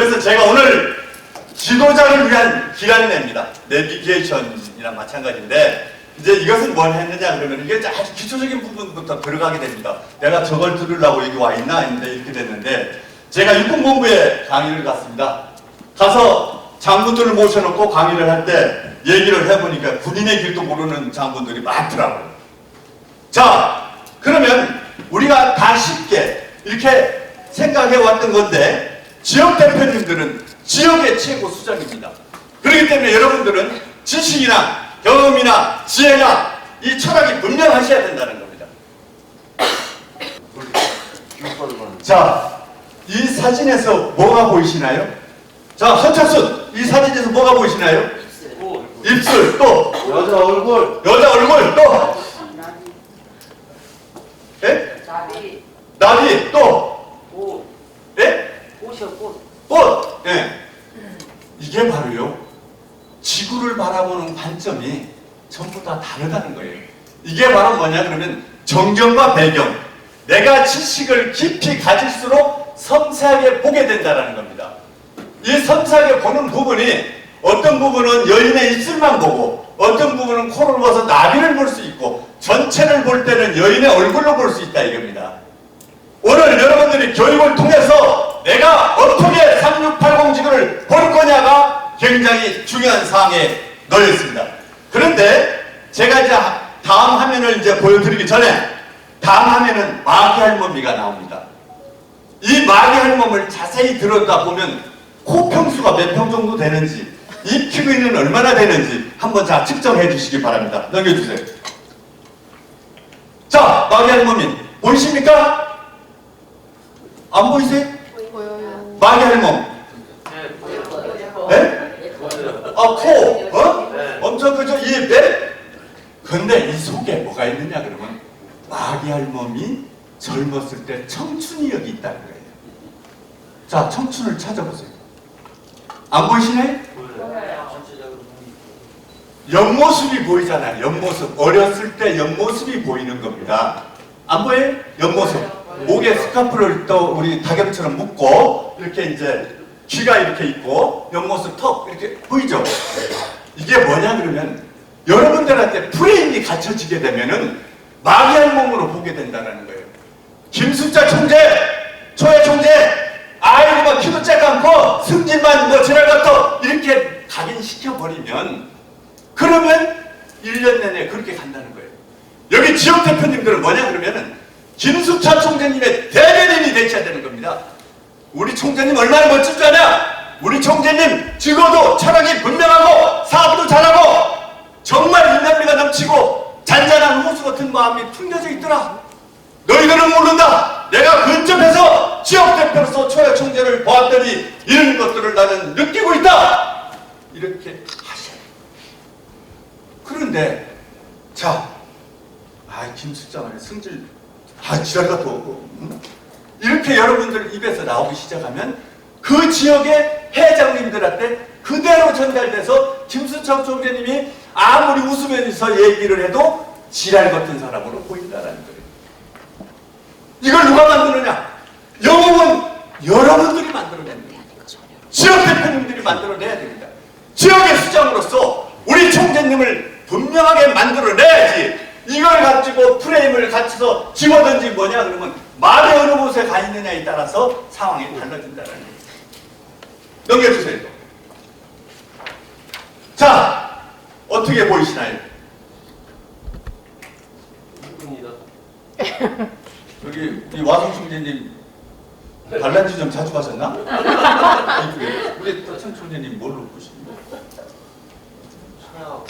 그래서 제가 오늘 지도자를 위한 기란내입니다. 내비게이션이랑 마찬가지인데, 이제 이것은 뭘 했느냐 그러면 이게 아주 기초적인 부분부터 들어가게 됩니다. 내가 저걸 들으려고 여기 와 있나 했는데 이렇게 됐는데, 제가 육군본부에 강의를 갔습니다. 가서 장군들을 모셔놓고 강의를 할 때 얘기를 해보니까 군인의 길도 모르는 장군들이 많더라고요. 자, 그러면 우리가 다 쉽게 이렇게 생각해 왔던 건데, 지역 대표님들은 지역의 최고 수장입니다. 그렇기 때문에 여러분들은 지식이나 경험이나 지혜나 이 철학이 분명하셔야 된다는 겁니다. 자, 이 사진에서 뭐가 보이시나요? 자, 헌철순, 이 사진에서 뭐가 보이시나요? 입술, 또 여자 얼굴, 또 예? 나비, 또 꽃, 예? 꽃이요 꽃. 꽃! 예. 이게 바로요, 지구를 바라보는 관점이 전부 다 다르다는 거예요. 이게 바로 뭐냐 그러면 정경과 배경, 내가 지식을 깊이 가질수록 섬세하게 보게 된다는 겁니다. 이 섬세하게 보는 부분이 어떤 부분은 여인의 입술만 보고, 어떤 부분은 코를 봐서 나비를 볼 수 있고, 전체를 볼 때는 여인의 얼굴로 볼 수 있다 이겁니다. 오늘 여러분들이 교육을 통해서 내가 어떻게 3680 지구를 볼 거냐가 굉장히 중요한 사항에 놓여 있습니다. 그런데 제가 이제 다음 화면을 이제 보여드리기 전에, 다음 화면은 마귀 할멈이가 나옵니다. 이 마귀 할멈을 자세히 들었다 보면 코 평수가 몇 평 정도 되는지, 입 키위는 얼마나 되는지 한번 자 측정해 주시기 바랍니다. 넘겨주세요. 자, 마귀 할멈이 보이십니까? 안 보이세요? 보여요. 마귀 할멈. 네? 아, 코, 엄청 크죠? 이 배? 근데 이 속에 뭐가 있느냐 그러면, 마귀 할멈이 젊었을 때 청춘이 여기 있다는 거예요. 자, 청춘을 찾아보세요. 안 보이시네? 옆모습이 보이잖아요. 옆모습. 어렸을 때 옆모습이 보이는 겁니다. 안 보여요? 옆모습. 목에 스카프를 또 우리 닭염처럼 묶고, 이렇게 이제 귀가 이렇게 있고, 옆모습 턱 이렇게 보이죠? 이게 뭐냐 그러면, 여러분들한테 프레임이 갖춰지게 되면은 마귀의 몸으로 보게 된다는 거예요. 김숙자 총재, 초회 총재, 아이고 막 키도 작고 승진만 뭐 지랄 같고 이렇게 각인시켜버리면, 그러면 1년 내내 그렇게 간다는 거예요. 여기 지역 대표님들은 뭐냐 그러면은 김숙자 총재님의 대변인이 되셔야 되는 겁니다. 우리 총재님 얼마나 멋진 줄 아냐? 우리 총재님 적어도 철학이 분명하고 사업도 잘하고 정말 인간미가 넘치고 잔잔한 호수 같은 마음이 풍겨져 있더라. 너희들은 모른다. 내가 근접해서 지역대표로서 초회 총재를 보았더니 이런 것들을 나는 느끼고 있다. 이렇게 하셔요. 그런데 자, 김숙장을 승질 지랄 같고 없고, 이렇게 여러분들 입에서 나오기 시작하면 그 지역의 회장님들한테 그대로 전달돼서 김수창 총재님이 아무리 웃으면서 얘기를 해도 지랄 같은 사람으로 보인다는 거예요. 이걸 누가 만드느냐? 영웅은 여러분들이 만들어내는 겁니다. 지역 대표님들이 만들어내야 됩니다. 지역의 수장으로서 우리 총재님을 분명하게 만들어내야지. 이걸 가지고 프레임을 갖춰서 집어던지 뭐냐 그러면 말이 어느 곳에 가 있느냐에 따라서 상황이 달라진다는 거예요. 넘겨주세요. 자, 어떻게 보이시나요? 이쁩니다. 여기 이 와성 총재님 관람지 좀 자주 가셨나? 우리 천 총재님 뭘로 보십니까? 청하고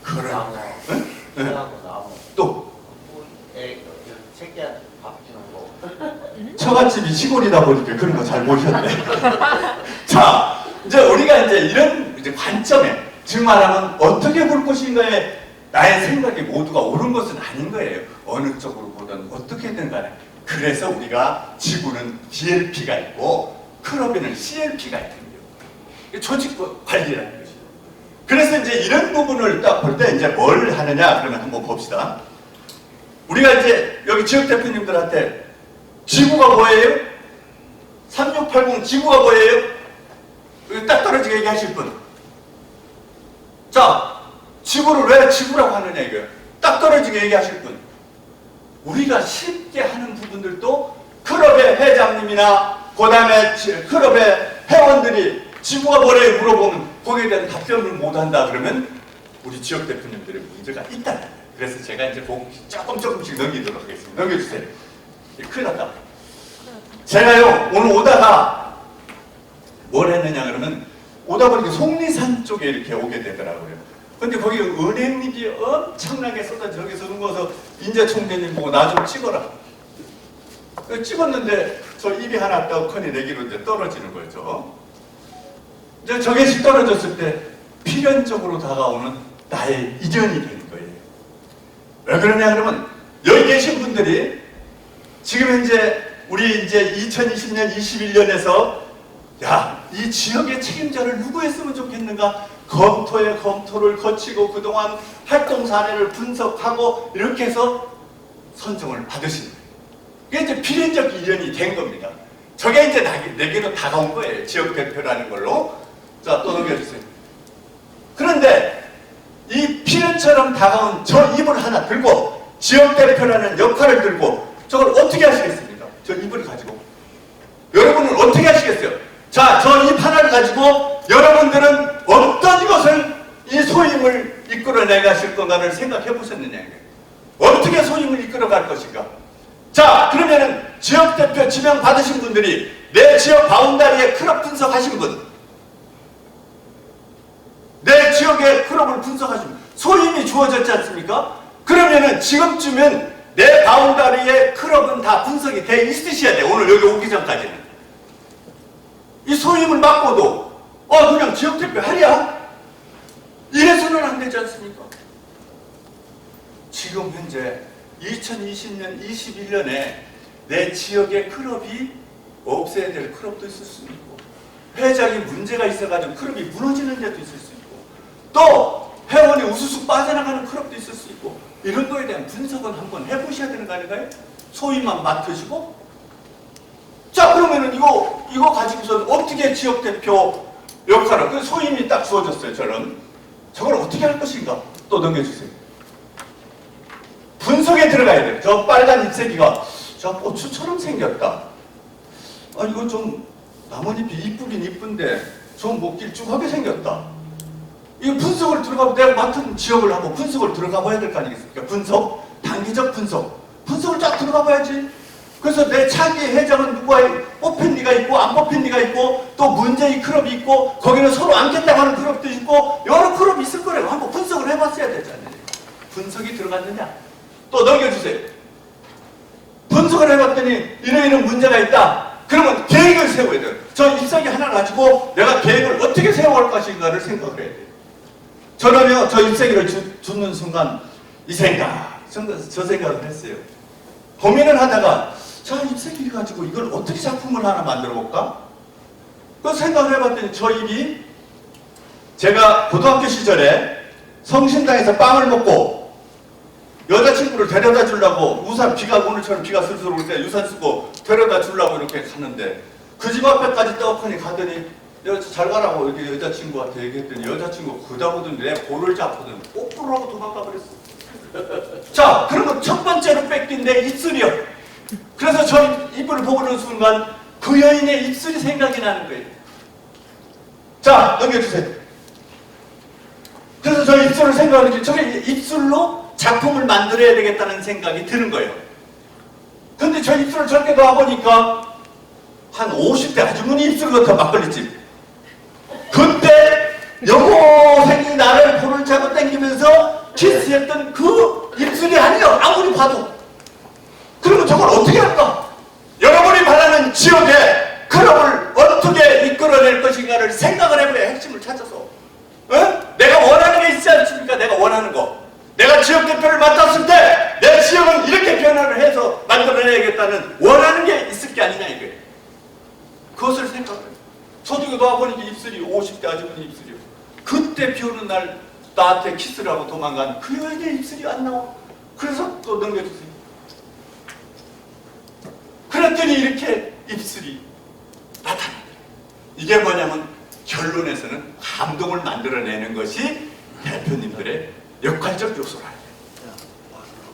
그래. 나무, 응? 네. 청하고 나무. 또 새끼한테 밥 주는 거. 처갓집이 시골이다 보니까 그런 거 잘 보셨네. 자, 이제 우리가 이제 이런 이제 관점에, 즉 말하면 어떻게 볼 것인가에 나의 생각이 모두가 옳은 것은 아닌 거예요. 어느 쪽으로 보든 어떻게든 간에. 그래서 우리가 지구는 DLP가 있고 클럽에는 CLP가 있거든요. 조직 관리라는 것이죠. 그래서 이제 이런 부분을 딱 볼 때 이제 뭘 하느냐 그러면 한번 봅시다. 우리가 이제 여기 지역 대표님들한테 지구가 뭐예요? 3680 지구가 뭐예요? 딱 떨어지게 얘기하실 분. 자, 지구를 왜 지구라고 하느냐 이거예요. 딱 떨어지게 얘기하실 분. 우리가 쉽게 하는 부분들도 클럽의 회장님이나 그 다음에 클럽의 회원들이 지구가 뭐래 물어보면 거기에 대한 답변을 못한다 그러면 우리 지역 대표님들의 문제가 있다는 거예요. 그래서 제가 이제 조금씩 넘기도록 하겠습니다. 넘겨주세요. 큰일 났다. 제가요 오늘 오다가 뭘 했느냐 그러면 오다 보니까 속리산 쪽에 이렇게 오게 되더라고요. 근데 거기 은행잎이 엄청나게 쏟아 저기서 누워서 인재총재님 보고 나 좀 찍어라. 찍었는데 저 입이 하나 떡하니 내기로 이제 떨어지는 거죠. 이제 저게씩 떨어졌을 때 필연적으로 다가오는 나의 이전이 되는 거예요. 왜 그러냐 그러면 여기 계신 분들이 지금 현재 우리 이제 2020년, 21년에서 야, 이 지역의 책임자를 누구 했으면 좋겠는가? 검토를 거치고 그동안 활동 사례를 분석하고 이렇게 해서 선정을 받으신 거예요. 그게 이제 필연적 일련이 된 겁니다. 저게 이제 내게로 다가온 거예요. 지역 대표라는 걸로. 자, 또 넘겨주세요. 그런데 이 필연처럼 다가온 저 입을 하나 들고 지역 대표라는 역할을 들고 저걸 어떻게 하시겠습니까? 저 입을 가지고. 여러분은 어떻게 하시겠어요? 자, 저 입 하나를 가지고 여러분들은 어떤 것을 이 소임을 이끌어내 가실 건가를 생각해 보셨느냐. 어떻게 소임을 이끌어 갈 것인가. 자, 그러면은 지역대표 지명 받으신 분들이 내 지역 바운다리에 클럽 분석하신 분, 내 지역의 클럽을 분석하신 분, 소임이 주어졌지 않습니까? 그러면은 지금쯤은 내 바운다리에 클럽은 다 분석이 돼 있으셔야 돼. 오늘 여기 오기 전까지는. 이 소임을 맡고도 그냥 지역대표 하랴? 이래서는 안 되지 않습니까? 지금 현재 2020년, 21년에 내 지역의 클럽이 없애야 될 클럽도 있을 수 있고 회장이 문제가 있어가지고 클럽이 무너지는 데도 있을 수 있고 또 회원이 우수수 빠져나가는 클럽도 있을 수 있고 이런 거에 대한 분석은 한번 해보셔야 되는 거 아닌가요? 소임만 맡으시고 자 그러면은 이거 가지고서 어떻게 지역대표 역할을 그 소임이 딱 주어졌어요. 저걸 어떻게 할 것인가 또 넘겨주세요. 분석에 들어가야 돼요. 저 빨간 잎새기가 저 고추처럼 생겼다. 이거 좀 나뭇잎이 이쁘긴 이쁜데 좀 뭐 길쭉하게 생겼다. 이 분석을 들어가면 내가 맡은 지역을 한번 분석을 들어가 봐야 될 거 아니겠습니까? 분석, 단기적 분석을 쫙 들어가 봐야지. 그래서 내 차기 회장은 누구가 뽑힌 니가 있고 안 뽑힌 니가 있고 또 문재인 클럽이 있고 거기는 서로 안겠다고 하는 클럽도 있고 여러 클럽이 있을 거라고 한번 분석을 해봤어야 되잖아요. 분석이 들어갔느냐? 또 넘겨주세요. 분석을 해봤더니 이런 문제가 있다. 그러면 계획을 세워야 돼요. 저 잎사귀 하나 가지고 내가 계획을 어떻게 세워갈 것인가를 생각을 해야 돼요. 저는요, 저 잎사귀를 줍는 순간 이 생각, 저 생각을 했어요. 고민을 하다가 저 잎사귀를 가지고 이걸 어떻게 작품을 하나 만들어 볼까? 그 생각을 해봤더니 저 잎이 제가 고등학교 시절에 성심당에서 빵을 먹고 여자친구를 데려다 주려고 우산 오늘처럼 비가 슬슬 올 때 우산 쓰고 데려다 주려고 이렇게 갔는데 그 집 앞에까지 떡하니 가더니 잘 가라고 이렇게 여자친구한테 얘기했더니 여자친구가 그다보더니 내 볼을 잡거든 뽀뽀를 하고 도망가 버렸어. 자, 그러면 첫 번째로 뺏긴 내 입술이요. 그래서 저 입을 보는 순간 그 여인의 입술이 생각이 나는 거예요. 자, 넘겨주세요. 그래서 저 입술을 생각하는데 저게 입술로 작품을 만들어야 되겠다는 생각이 드는 거예요. 근데 저 입술을 저렇게 놔보니까 한 50대 아주머니 입술 같아. 막걸리집. 그때 여고생이 나를 볼을 잡아 당기면서 키스했던 그 입술이 아니에요. 아무리 봐도. 그러면 저걸 어떻게 할까? 여러분이 바라는 지역의 클럽을 어떻게 이끌어낼 것인가를 생각을 해봐야 핵심을 찾아서. 내가 원하는 게 있지 않습니까? 내가 원하는 거. 내가 지역 대표를 맡았을 때 내 지역은 이렇게 변화를 해서 만들어내야겠다는 원하는 게 있을 게 아니냐 이거예요. 그것을 생각을 해요. 저도 이거 놔보니까 입술이 50대 아주머니 입술이요. 그때 비 오는 날 나한테 키스를 하고 도망간 그 여인의 입술이 안 나와. 그래서 또 넘겨주세요. 그랬더니 이렇게 입술이 나타나요. 이게 뭐냐면 결론에서는 감동을 만들어내는 것이 대표님들의 역할적 요소라.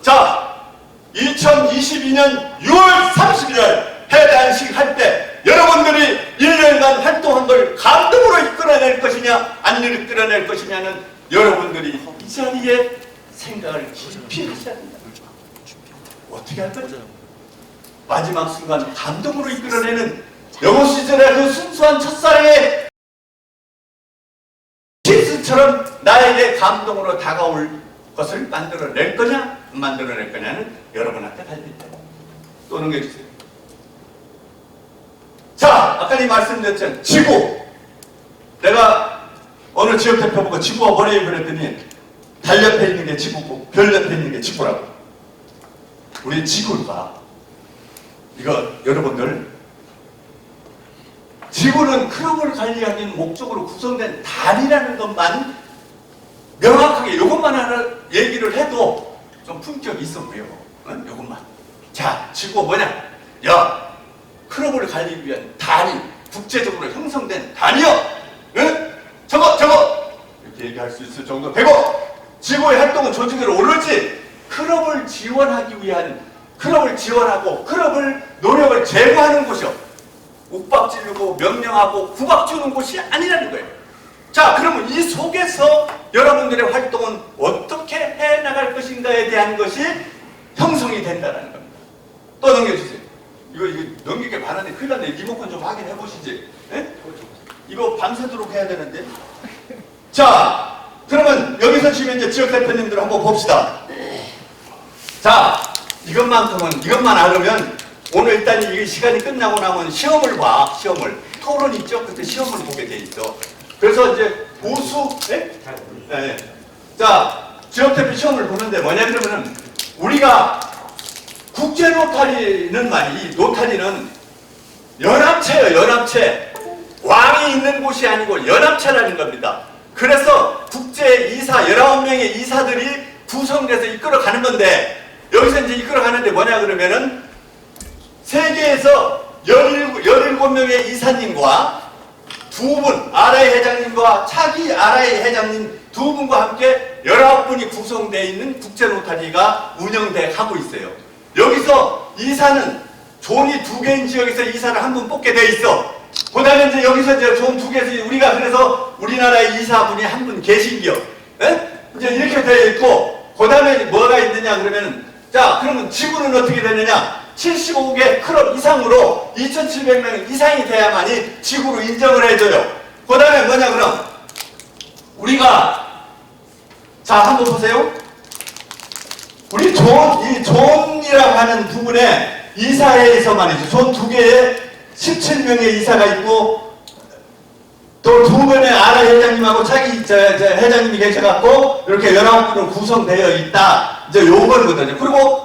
자, 2022년 6월 31일 해단식 할 때 여러분들이 1년간 활동한 걸 감동으로 이끌어낼 것이냐 안 이끌어낼 것이냐는 여러분들이 이 자리에 생각을 깊이 하셔야 된다. 어떻게 할 거죠? 마지막 순간 감동으로 이끌어내는 영어 시절의 그 순수한 첫사랑의 키스처럼 나에게 감동으로 다가올 것을 만들어낼 거냐 안 만들어낼 거냐는 여러분한테 달려있다. 또 넘겨주세요. 자, 아까 말씀드렸잖아요. 지구. 내가 어느 지역 대표 보고 지구가 뭐래요 그랬더니 달 옆에 있는 게 지구고 별 옆에 있는 게 지구라고. 우리 지구가 이거 여러분들 지구는 클럽을 관리하기 위한 목적으로 구성된 달이라는 것만 명확하게 이것만 하나 얘기를 해도 좀 품격이 있어 보여. 응? 이것만. 자, 지구가 뭐냐? 야, 클럽을 관리하기 위한 달이 국제적으로 형성된 달이요. 응? 저거 이렇게 얘기할 수 있을 정도 되고 지구의 활동은 조직으로 오르지 클럽을 지원하기 위한 클럽을 지원하고 클럽을 노력을 제고하는 곳이요. 욱박 지르고 명령하고 구박 주는 곳이 아니라는 거예요. 자, 그러면 이 속에서 여러분들의 활동은 어떻게 해나갈 것인가에 대한 것이 형성이 된다는 겁니다. 또 넘겨주세요. 이거 넘기게 많은데 큰일 났네. 리모컨 좀 확인해 보시지. 에? 이거 밤새도록 해야 되는데. 자, 그러면 여기서 지금 이제 지역 대표님들 한번 봅시다. 자, 이것만 알으면 오늘 일단 이 시간이 끝나고 나면 시험을 봐. 시험을. 토론 있죠? 그때 시험을 보게 돼 있어. 그래서 이제 보수, 네? 자, 지역대표 시험을 보는데 뭐냐 그러면은 우리가 국제 노타리는 이 노타리는 연합체예요, 연합체. 왕이 있는 곳이 아니고 연합체라는 겁니다. 그래서 국제 이사, 19명의 이사들이 구성돼서 이끌어가는 건데 여기서 이제 이끌어가는데 뭐냐 그러면은 세계에서 17명의 이사님과 두 분, 아라이 회장님과 차기 아라이 회장님 두 분과 함께 19분이 구성되어 있는 국제 노타리가 운영돼 가고 있어요. 여기서 이사는 존이 2개인 지역에서 이사를 한 분 뽑게 돼 있어. 그 다음에 이제 여기서 이제 존 2개에서 우리가 그래서 우리나라의 이사분이 한 분 계신겨. 이제 이렇게 되어 있고, 그 다음에 뭐가 있느냐 그러면, 자, 그러면 지구는 어떻게 되느냐? 75개 클럽 이상으로 2,700명 이상이 돼야만이 지구로 인정을 해줘요. 그 다음에 뭐냐 그럼 우리가 자 한번 보세요. 우리 이 존이라고 하는 부분에 이사회에서 말이죠. 존 2개에 17명의 이사가 있고 또 2번의 아라 회장님하고 차기 회장님이 계셔갖고 이렇게 19분으로 구성되어 있다. 이제 요거거든요. 그리고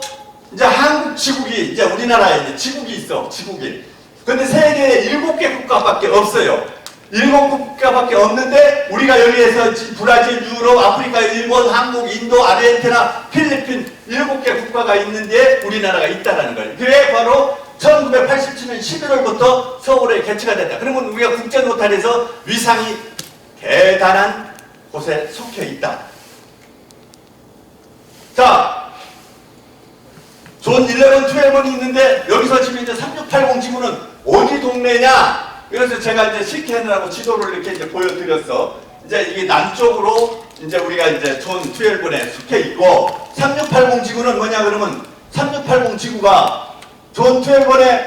이제 한국 지국이 이제 우리나라에 이제 지국이 있어. 지국이. 근데 세계에 7개 국가밖에 없어요. 7국가밖에 없는데 우리가 여기에서 브라질, 유럽, 아프리카, 일본, 한국, 인도, 아르헨티나, 필리핀 7개 국가가 있는데 우리나라가 있다라는 거예요. 그게 바로 1987년 11월부터 서울에 개최가 됐다. 그러면 우리가 국제 노타리에서 위상이 대단한 곳에 속해 있다. 자, 존 11, 12이 있는데 여기서 지금 이제 3680 지구는 어디 동네냐? 그래서 제가 이제 실케하느라고 지도를 이렇게 이제 보여드렸어. 이제 이게 남쪽으로 이제 우리가 이제 존 12에 속해 있고 3680 지구는 뭐냐 그러면 3680 지구가 존 12에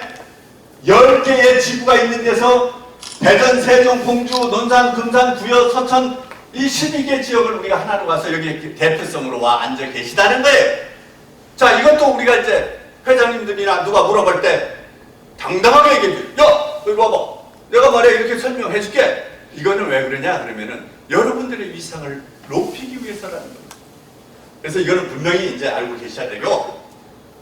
10개의 지구가 있는 데서 대전, 세종, 공주, 논산, 금산, 구여, 서천 이 12개 지역을 우리가 하나로 가서 여기 대표성으로 와 앉아 계시다는 거예요. 자, 이것도 우리가 이제 회장님들이나 누가 물어볼 때 당당하게 얘기해 줘. 야, 이리 와봐. 내가 말해 이렇게 설명해 줄게. 이거는 왜 그러냐 그러면은 여러분들의 위상을 높이기 위해서라는 겁니다. 그래서 이거는 분명히 이제 알고 계셔야 되고.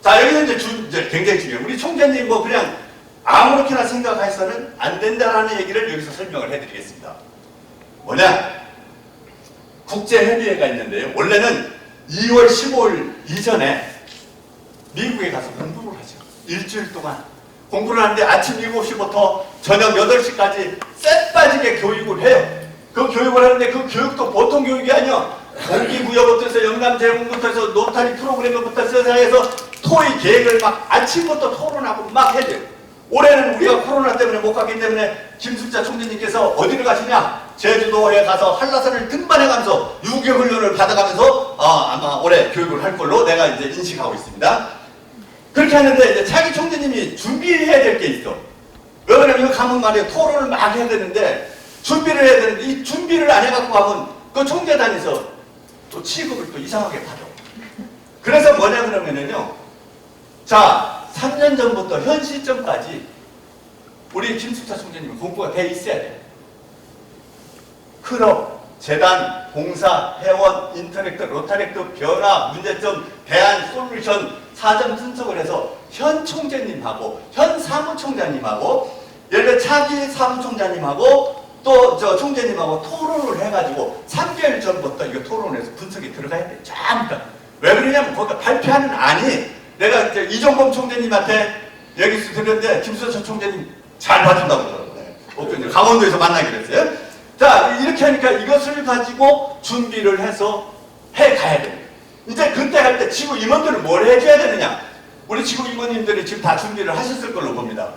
자, 여기는 이제 굉장히 중요해요. 우리 총재님 뭐 그냥 아무렇게나 생각해서는 안 된다라는 얘기를 여기서 설명을 해드리겠습니다. 뭐냐? 국제협의회가 있는데요. 원래는 2월 15일 이전에 미국에 가서 공부를 하죠. 일주일 동안 공부를 하는데 아침 7시부터 저녁 8시까지 쎄 빠지게 교육을 해요. 그 교육을 하는데 그 교육도 보통 교육이 아니야. 동기부여부터 해서 영남제공부터 해서 노타리 프로그램부터 해서 토의 계획을 막 아침부터 토론하고 막 해야 돼요. 올해는 우리가 코로나 때문에 못 갔기 때문에 김숙자 총재님께서 어디를 가시냐? 제주도에 가서 한라산을 등반해가면서 유교훈련을 받아가면서 아마 올해 교육을 할 걸로 내가 이제 인식하고 있습니다. 그렇게 하는데 이제 자기 총재님이 준비해야 될 게 있어. 왜 그러냐면 이거 가면 말이에요. 토론을 막 해야 되는데 준비를 해야 되는데 이 준비를 안 해갖고 가면 그 총재단에서 또 취급을 또 이상하게 받아. 그래서 뭐냐 그러면은요. 자, 3년 전부터 현 시점까지 우리 김숙자 총재님은 공부가 돼 있어야 돼요. 클럽, 재단, 봉사, 회원, 인터랙트, 로타렉트, 변화, 문제점, 대안, 솔루션, 사전 분석을 해서 현 총재님하고 현 사무총장님하고 예를 들어 차기 사무총장님하고 또 저 총재님하고 토론을 해가지고 3개월 전부터 이거 토론해서 분석이 들어가야 돼요. 전부 다. 왜 그러냐면 거기가 발표하는 안이 내가 이제 이종범 총재님한테 얘기해서 들었는데 김수철 총재님 잘 봐준다고 그러더라고요. 강원도에서 만나기로 했어요. 자, 이렇게 하니까 이것을 가지고 준비를 해서 해가야 돼요. 이제 그때 할 때 지구 임원들은 뭘 해줘야 되느냐? 우리 지구 임원님들이 지금 다 준비를 하셨을 걸로 봅니다.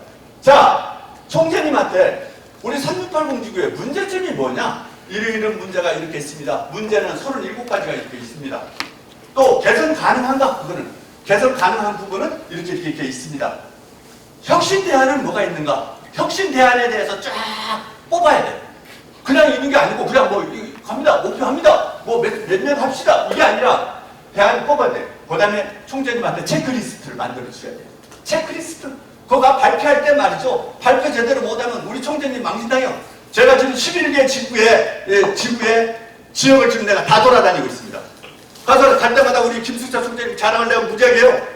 자, 총재님한테 우리 3680 지구의 문제점이 뭐냐? 이런 문제가 이렇게 있습니다. 문제는 37가지가 이렇게 있습니다. 또 개선 가능한가? 그거는 개선 가능한 부분은 이렇게 있습니다. 혁신 대안은 뭐가 있는가? 혁신 대안에 대해서 쫙 뽑아야 돼요. 그냥 있는 게 아니고 그냥 뭐 갑니다. 목표합니다. 뭐 몇 명 합시다. 이게 아니라 대안을 뽑아야 돼요. 그 다음에 총재님한테 체크리스트를 만들어 주셔야 돼요. 체크리스트. 그거 발표할 때 말이죠. 발표 제대로 못하면 우리 총재님 망신당해요. 제가 지금 11개 지구의 지역을 지금 내가 다 돌아다니고 있습니다. 가서 갈 때마다 우리 김숙자 총재님 자랑을 내가 무지하게 해요.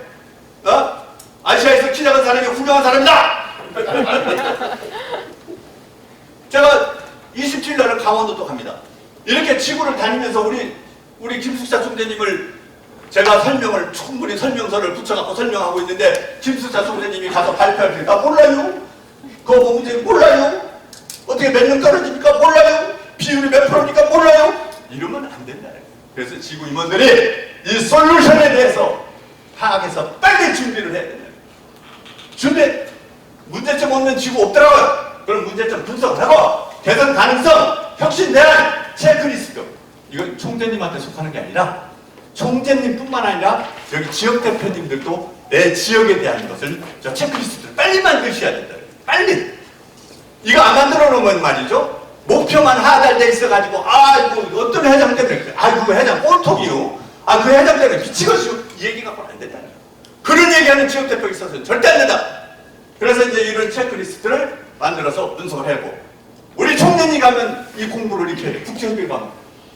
아시아에서 키 작은 사람이 훌륭한 사람이다! 제가 27일 날은 강원도도 갑니다. 이렇게 지구를 다니면서 우리 김숙자 총재님을 제가 충분히 설명서를 붙여갖고 설명하고 있는데 김숙자 총재님이 가서 발표할 때 나 몰라요? 그거 뭐 문제 몰라요? 어떻게 몇 명 떨어집니까? 몰라요? 비율이 몇 프로입니까? 몰라요? 이러면 안 된다. 그래서 지구 임원들이 이 솔루션에 대해서 파악해서 빨리 준비를 해야 된다. 문제점 없는 지구 없더라고요. 그럼 문제점 분석을 하고 개선 가능성, 혁신 대안, 체크리스트. 이건 총재님한테 속하는 게 아니라 총재님뿐만 아니라 여기 지역 대표님들도 내 지역에 대한 것을 저 체크리스트를 빨리 만드셔야 된다. 빨리. 이거 안 만들어 놓으면 말이죠. 목표만 하달돼 있어가지고 이거 어떤 회장 때문에 그래. 그 회장 꼴통이요. 그 회장 때문에 미치겠슈. 이 얘기 갖고는 안 된다. 그런 얘기하는 지역 대표가 있어서는 절대 안 된다. 그래서 이제 이런 체크리스트를 만들어서 분석을 하고 우리 총재님 가면 이 공부를 이렇게 해요. 국제협의회 가면.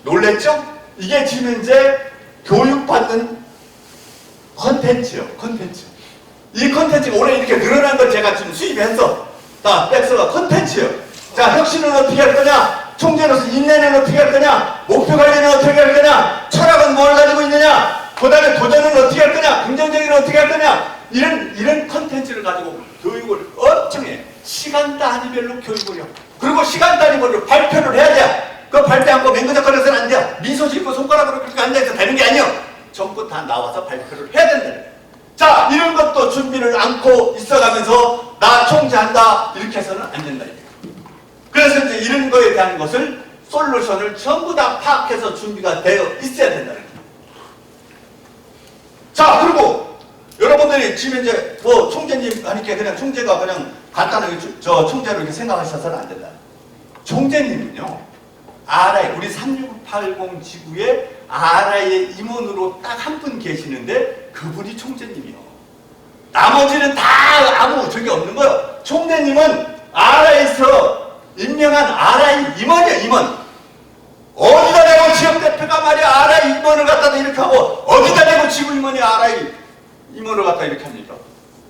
놀랬죠? 이게 지금 이제 교육받는 컨텐츠요. 컨텐츠. 이 컨텐츠가 올해 이렇게 늘어난 걸 제가 지금 수입해서 자, 백서가 컨텐츠요. 자, 혁신은 어떻게 할 거냐? 총재로서 인내는 어떻게 할 거냐? 목표 관리는 어떻게 할 거냐? 철학은 뭘 가지고 있느냐? 그 다음에 도전은 어떻게 할 거냐? 긍정적인 어떻게 할 거냐? 이런 컨텐츠를 가지고 교육을 엄청 해. 시간 단위별로 교육을 해요. 그리고 시간 단위별로 발표를 해야 돼. 그 발표한 거 맹그적거려서는 안 돼요. 미소 짓고 손가락으로 그렇게 앉아서 되는 게 아니에요. 전부 다 나와서 발표를 해야 된다. 자, 이런 것도 준비를 안고 있어가면서 나 총재한다 이렇게 해서는 안 된다. 그래서 이제 이런 거에 대한 것을 솔루션을 전부 다 파악해서 준비가 되어 있어야 된다. 자, 그리고 여러분들이 지금 이제 뭐 총재님 하니까 그냥 총재가 그냥 간단하게 저 총재로 이렇게 생각하셔서는 안 된다. 총재님은요, 우리 3680 지구의 RI의 임원으로 딱 한 분 계시는데 그분이 총재님이요. 나머지는 다 아무 적이 없는 거예요. 총재님은 RI에서 임명한 RI 임원이야, 임원. 어디다 대고 지역대표가 말이야 RI 임원을 갖다가 이렇게 하고 어디다 대고 지구 임원이 RI 임원을 갖다 이렇게 합니까?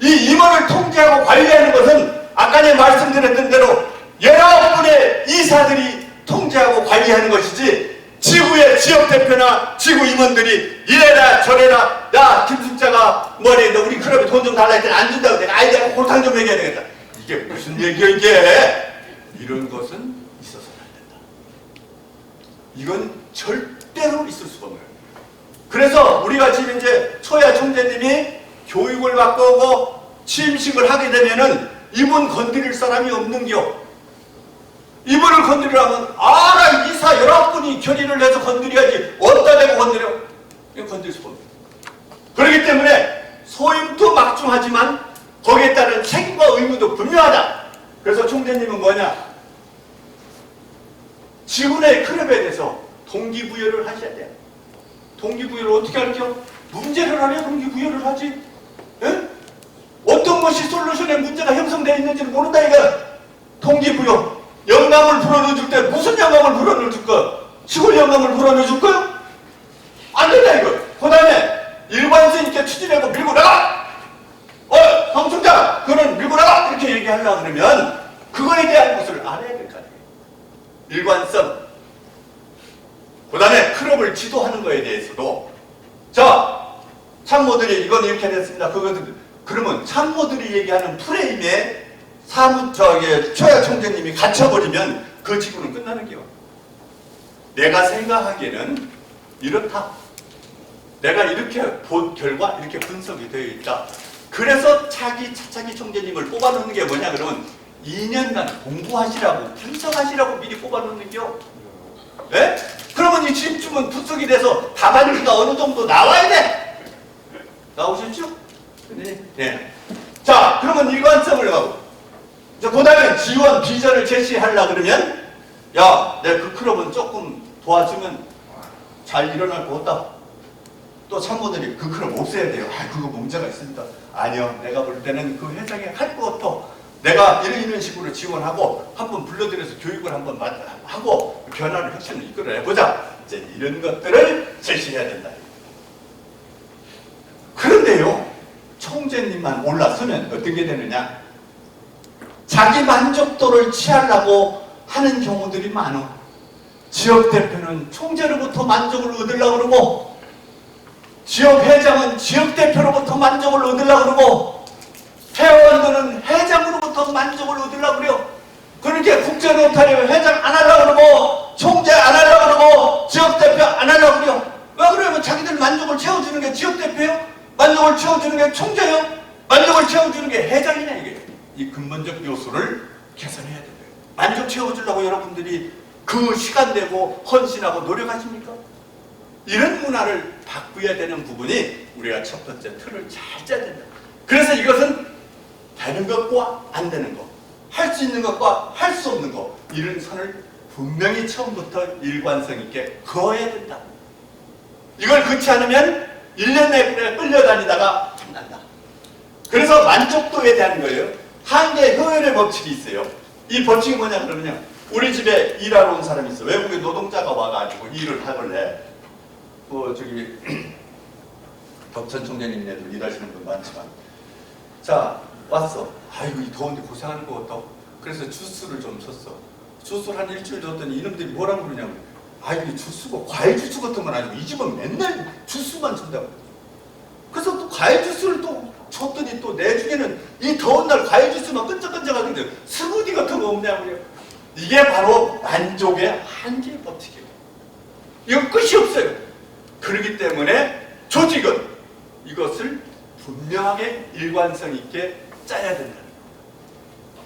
이 임원을 통제하고 관리하는 것은 아까 전에 말씀드렸던 대로 19분의 이사들이 통제하고 관리하는 것이지 지구의 지역대표나 지구 임원들이 이래라 저래라, 야 김숙자가 뭐래, 너 우리 클럽에 돈 좀 달라 했더니 안 준다고 내가 아이 내가 골탕 좀 먹여야 되겠다. 이게 무슨 얘기야 이게? 이런 것은 있어서는 안 된다. 이건 절대로 있을 수가 없는 거예요. 그래서 우리가 지금 이제 초야 총재님이 교육을 받고 오고 취임식을 하게 되면은 이분 건드릴 사람이 없는겨. 이분을 건드리려면 알아 이사 19분이 결의를 해서 건드려야지 어디다 대고 건드려? 이거 건드릴 수가 없어요. 그렇기 때문에 소임도 막중하지만 거기에 따른 책임과 의무도 분명하다. 그래서 총재님은 뭐냐? 지구내 클럽에 대해서 동기부여를 하셔야 돼요. 동기부여를 어떻게 할게요? 문제를 하려 동기부여를 하지. 에? 어떤 것이 솔루션에 문제가 형성되어 있는지를 모른다 이거. 동기부여. 영감을 불어넣어줄 때 무슨 영감을 불어넣어줄 거야? 시골 영감을 불어넣어줄 거야? 안 된다 이거. 그 다음에 일관성 있게 추진하고 밀고 나가! 성총장! 그는 밀고 나가! 이렇게 얘기하려고 그러면 그거에 대한 것을 알아야 될 거 아니에요. 일관성. 그 다음에 클럽을 지도하는 거에 대해서도 자, 참모들이 이건 이렇게 됐습니다. 그러면 참모들이 얘기하는 프레임에 초야 총재님이 갇혀버리면 그 지구는 끝나는 게요. 내가 생각하기에는 이렇다. 내가 이렇게 본 결과 이렇게 분석이 되어 있다. 그래서 차기 총재님을 뽑아놓는 게 뭐냐 그러면 2년간 공부하시라고 분석하시라고 미리 뽑아놓는 게요. 네? 그러면 이 지금쯤은 분석이 돼서 답안지가 어느 정도 나와야 돼. 나오셨죠? 네. 자, 그러면 일관성을 가고 그 다음에 지원 비전을 제시하려고 그러면 야, 내 그 클럽은 조금 도와주면 잘 일어날 것 같다. 또 참모들이 그 클럽 없애야 돼요. 그거 문제가 있습니다. 아니요, 내가 볼 때는 그 회장이 할 것 같아. 내가 이런 식으로 지원하고 한번 불러들여서 교육을 한번 하고 변화를 혁신을 이끌어내보자. 이제 이런 것들을 제시해야 된다. 그런데요, 총재님만 올라서면 어떤 게 되느냐? 자기 만족도를 취하려고 하는 경우들이 많아. 지역대표는 총재로부터 만족을 얻으려고 그러고 지역회장은 지역대표로부터 만족을 얻으려고 그러고 회원들은 회장으로부터 만족을 얻으려고 그래요. 그렇게 국제로타리 회장 안 하려고 그러고 총재 안 하려고 그러고 지역대표 안 하려고 그래요. 왜 그러면 자기들 만족을 채워주는 게 지역대표요? 만족을 채워주는 게 총재요? 만족을 채워주는 게 회장이냐 이게. 이 근본적 요소를 개선해야 돼요. 만족 채워주려고 여러분들이 그 시간 내고 헌신하고 노력하십니까? 이런 문화를 바꾸어야 되는 부분이 우리가 첫 번째 틀을 잘 짜야 된다. 그래서 이것은 되는 것과 안 되는 것, 할 수 있는 것과 할 수 없는 것, 이런 선을 분명히 처음부터 일관성 있게 그어야 된다. 이걸 그렇지 않으면 1년 내내 끌려다니다가 끝난다. 그래서 만족도에 대한 거예요. 한계 효율의 법칙이 있어요. 이 법칙이 뭐냐 그러면요, 우리 집에 일하러 온 사람이 있어. 외국의 노동자가 와가지고 일을 하길래 저기 덕천 총재님네도 일하시는 분 많지만 자 왔어. 아이고 이 더운데 고생하는 거 같다. 그래서 주스를 좀 줬어. 주스를 한 일주일 줬더니 이놈들이 뭐라고 그러냐면 아이고 주스가 과일 주스 같은 건 아니고 이 집은 맨날 주스만 준다고. 그래서 또 과일 주스를 또 줬더니 또 내중에는 이 더운 날 과일 주스만 끈적끈적하던데 스무디 같은 거 없냐고요. 이게 바로 만족의 한계 법칙이에요. 이거 끝이 없어요. 그렇기 때문에 조직은 이것을 분명하게 일관성 있게 짜야 된다.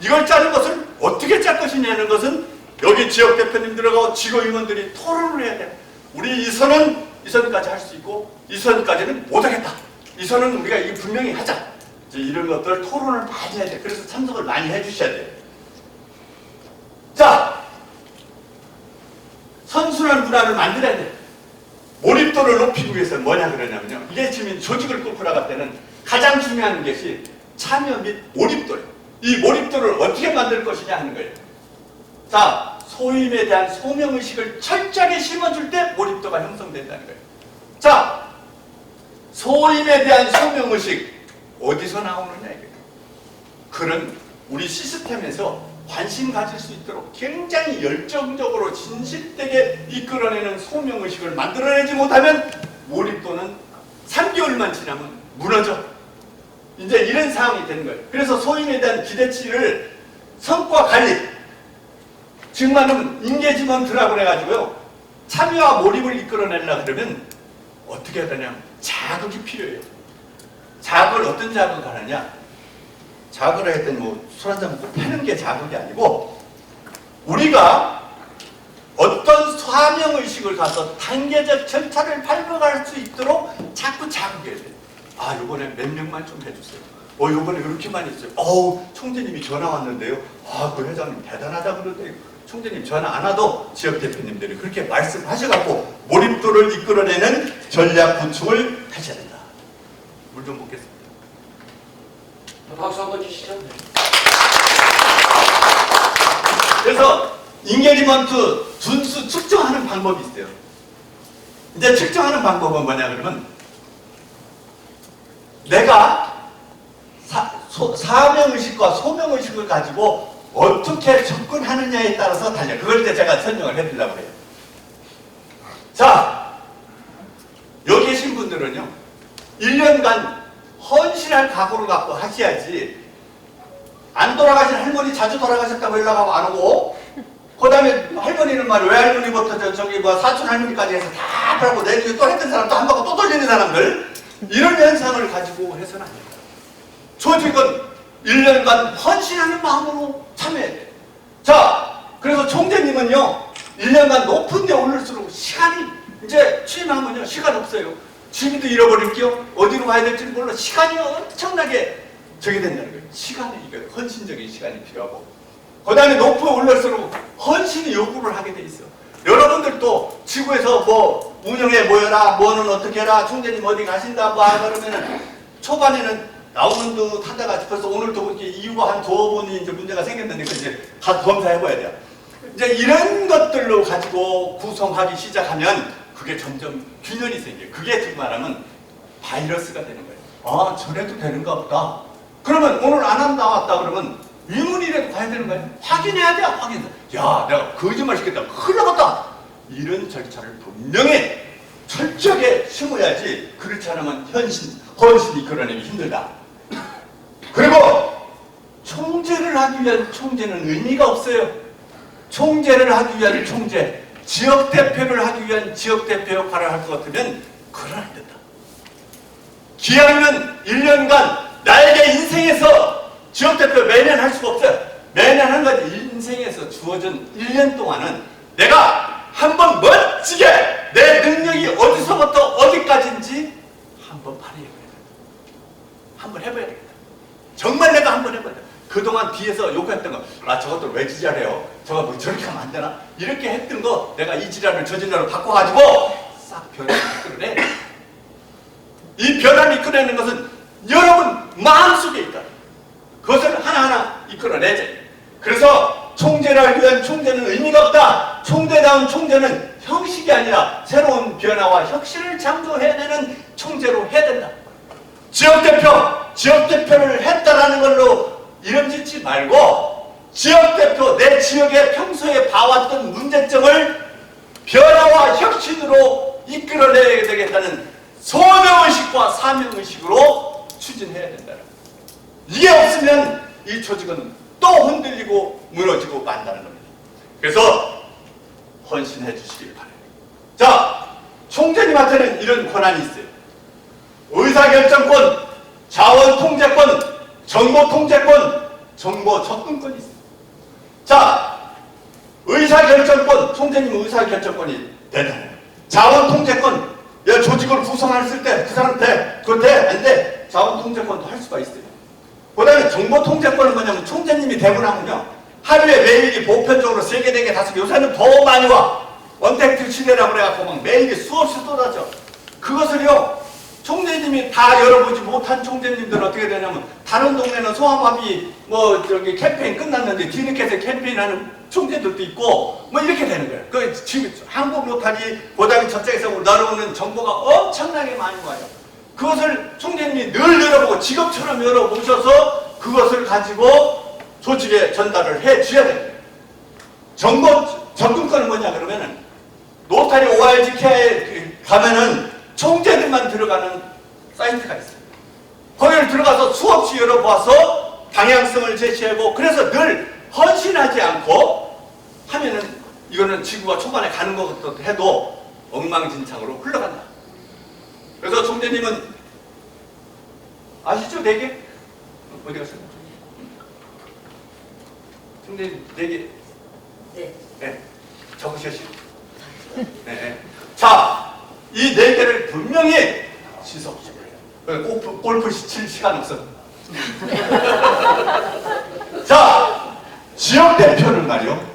이걸 짜는 것을 어떻게 짤 것이냐는 것은 여기 지역 대표님들하고 지구임원들이 토론을 해야 돼요. 우리 이 선까지 할 수 있고 이 선까지는 못하겠다. 이 선은 우리가 이거 분명히 하자. 이제 이런 것들 토론을 많이 해야 돼. 그래서 참석을 많이 해주셔야 돼요. 자, 선순환 문화를 만들어야 돼요. 몰입도를 높이기 위해서 뭐냐 그러냐면요, 이게 지금 조직을 끌고 나갈 때는 가장 중요한 것이 참여 및 몰입도예요. 이 몰입도를 어떻게 만들 것이냐 하는 거예요. 자, 소임에 대한 소명의식을 철저하게 심어줄 때 몰입도가 형성된다는 거예요. 자, 소임에 대한 소명의식 어디서 나오느냐 이거예요. 그런 우리 시스템에서 관심 가질 수 있도록 굉장히 열정적으로 진실되게 이끌어내는 소명의식을 만들어내지 못하면 몰입도는 3개월만 지나면 무너져. 이제 이런 상황이 되는 거예요. 그래서 소임에 대한 기대치를 성과 관리, 즉 말하면 인게지먼트라고 해가지고요, 참여와 몰입을 이끌어내려고 그러면 어떻게 해야 되냐, 자극이 필요해요. 자극을 어떤 자극을 하느냐, 자극을 할 때는 뭐 술 한잔 먹고 패는 게 자극이 아니고, 우리가 어떤 사명의식을 가서 단계적 절차를 밟아갈 수 있도록 자꾸 자극해야 돼요. 아, 요번에 몇 명만 좀 해주세요. 요번에 이렇게만 했어요. 총재님이 전화 왔는데요. 그 회장님 대단하다 그러대요. 총재님 전화 안 와도 지역 대표님들이 그렇게 말씀하셔갖고 몰입도를 이끌어내는 전략 구축을 하셔야 된다. 물 좀 먹겠습니다. 박수 한번 주시죠. 그래서 인게지먼트 준수 측정하는 방법이 있어요. 이제 측정하는 방법은 뭐냐 그러면, 내가 사명의식과 소명의식을 가지고 어떻게 접근하느냐에 따라서 달려. 그걸 이제 제가 설명을 해드리려고 해요. 자, 여기 계신 분들은요, 1년간 헌신할 각오를 갖고 하셔야지, 안 돌아가신 할머니 자주 돌아가셨다고 연락하고 안 오고, 그 다음에 할머니는 말 외할머니부터 저기 뭐 사촌 할머니까지 해서 다 하고 내주에 또 했던 사람 또 한 번 또 돌리는 사람들, 이런 현상을 가지고 해서는 안 됩니다. 조직은 1년간 헌신하는 마음으로 참여해야 돼요. 자, 그래서 총재님은요, 1년간 높은 데 오를수록 시간이, 이제 취임하면요, 시간 없어요. 취미도 잃어버릴게요. 어디로 가야 될지 몰라. 시간이 엄청나게 저기 된다는 거예요. 시간이, 이거 헌신적인 시간이 필요하고, 그 다음에 높이 올릴수록 헌신이 요구를 하게 돼 있어. 여러분들도 지구에서 뭐 운영에 모여라, 뭐는 어떻게 해라, 총재님 어디 가신다, 뭐 그러면은 초반에는 나오는 듯 하다가 벌써 오늘도 이렇게 이유가 한 두어 번이 이제 문제가 생겼는데, 그 이제 가서 검사해봐야 돼요. 이제 이런 것들로 가지고 구성하기 시작하면 그게 점점 균열이 생겨요. 그게 즉 말하면 바이러스가 되는 거예요. 저래도 되는가 보다. 그러면 오늘 안 나왔다 그러면 위문이라도 가야 되는 거예요. 확인해야 돼요. 확인해야 돼. 야, 내가 거짓말 시켰다. 큰일 나갔다. 이런 절차를 분명히 철저하게 심어야지. 그렇지 않으면 헌신이 이끌어내기 힘들다. 그리고 총재를 하기 위한 총재는 의미가 없어요. 총재를 하기 위한 총재, 지역대표를 하기 위한 지역대표 역할을 할 것 같으면 그건 안 된다. 기왕이면 1년간 나에게 인생에서 지역대표 매년 할 수가 없어요. 매년 한 가지 인생에서 주어진 1년 동안은 내가 한번 멋지게 내 능력이 어디서부터 어디까지인지 한번 발휘해봐야 돼. 한번 해봐야 되겠다. 정말 내가 한번 해봐야 돼. 그동안 뒤에서 욕했던 거, 저것들 왜 지랄해요? 저거 뭐 저렇게 하면 안 되나? 이렇게 했던 거 내가 이 지랄을 저 지랄로 바꿔가지고 싹 변화를 이끌어내. 이 변화를 이끌어내는 것은 여러분 마음속에 있다. 그것을 하나하나 이끌어내자. 그래서 총재를 위한 총재는 의미가 없다. 총재다운 총재는 형식이 아니라 새로운 변화와 혁신을 창조해야 되는 총재로 해야 된다. 지역대표를 했다라는 걸로 이름 짓지 말고, 지역대표, 내 지역에 평소에 봐왔던 문제점을 변화와 혁신으로 이끌어내야 되겠다는 소명의식과 사명의식으로 추진해야 된다. 이게 없으면 이 조직은 또 흔들리고 무너지고 만다는 겁니다. 그래서 헌신해 주시길 바랍니다. 자, 총재님한테는 이런 권한이 있어요. 의사결정권, 자원통제권, 정보통제권, 정보 접근권이 있어요. 자, 의사결정권, 총재님은 의사결정권이 대단해요. 자원통제권, 조직을 구성했을 때 그 사람한테 그거 돼? 안 돼? 자원통제권도 할 수가 있어요. 그 다음에 정보통제권은 뭐냐면, 총재님이 되고 나면요, 하루에 메일이 보편적으로 3개, 4개, 5개, 요새는 더 많이 와. 언택트 시대라고 그래갖고 막 메일이 수없이 쏟아져. 그것을요, 총재님이 다 열어보지 못한 총재님들은 어떻게 되냐면, 다른 동네는 소아마비 캠페인 끝났는데 뒤늦게 캠페인하는 총재들도 있고 뭐 이렇게 되는 거예요. 그 지금 한국 로타리 고등학교 저쪽에서 날아오는 정보가 엄청나게 많이 와요. 그것을 총재님이 늘 열어보고 직업처럼 열어보셔서 그것을 가지고 조직에 전달을 해줘야 됩니다. 접근권은 뭐냐 그러면은 노타리 ORG 케어에 가면은 총재들만 들어가는 사이트가 있어요. 거기를 들어가서 수없이 열어봐서 방향성을 제시하고 그래서 늘 헌신하지 않고 하면은 이거는 지구가 초반에 가는 것 해도 엉망진창으로 흘러간다. 그래서 총재님은 아시죠? 4개? 어디 갔어요? 총재님 4개? 네. 네. 적으셨죠? 네. 자, 이 4개를 분명히 지속적으로 해요. 골프 칠 시간 없어. 자, 지역대표는 말이요.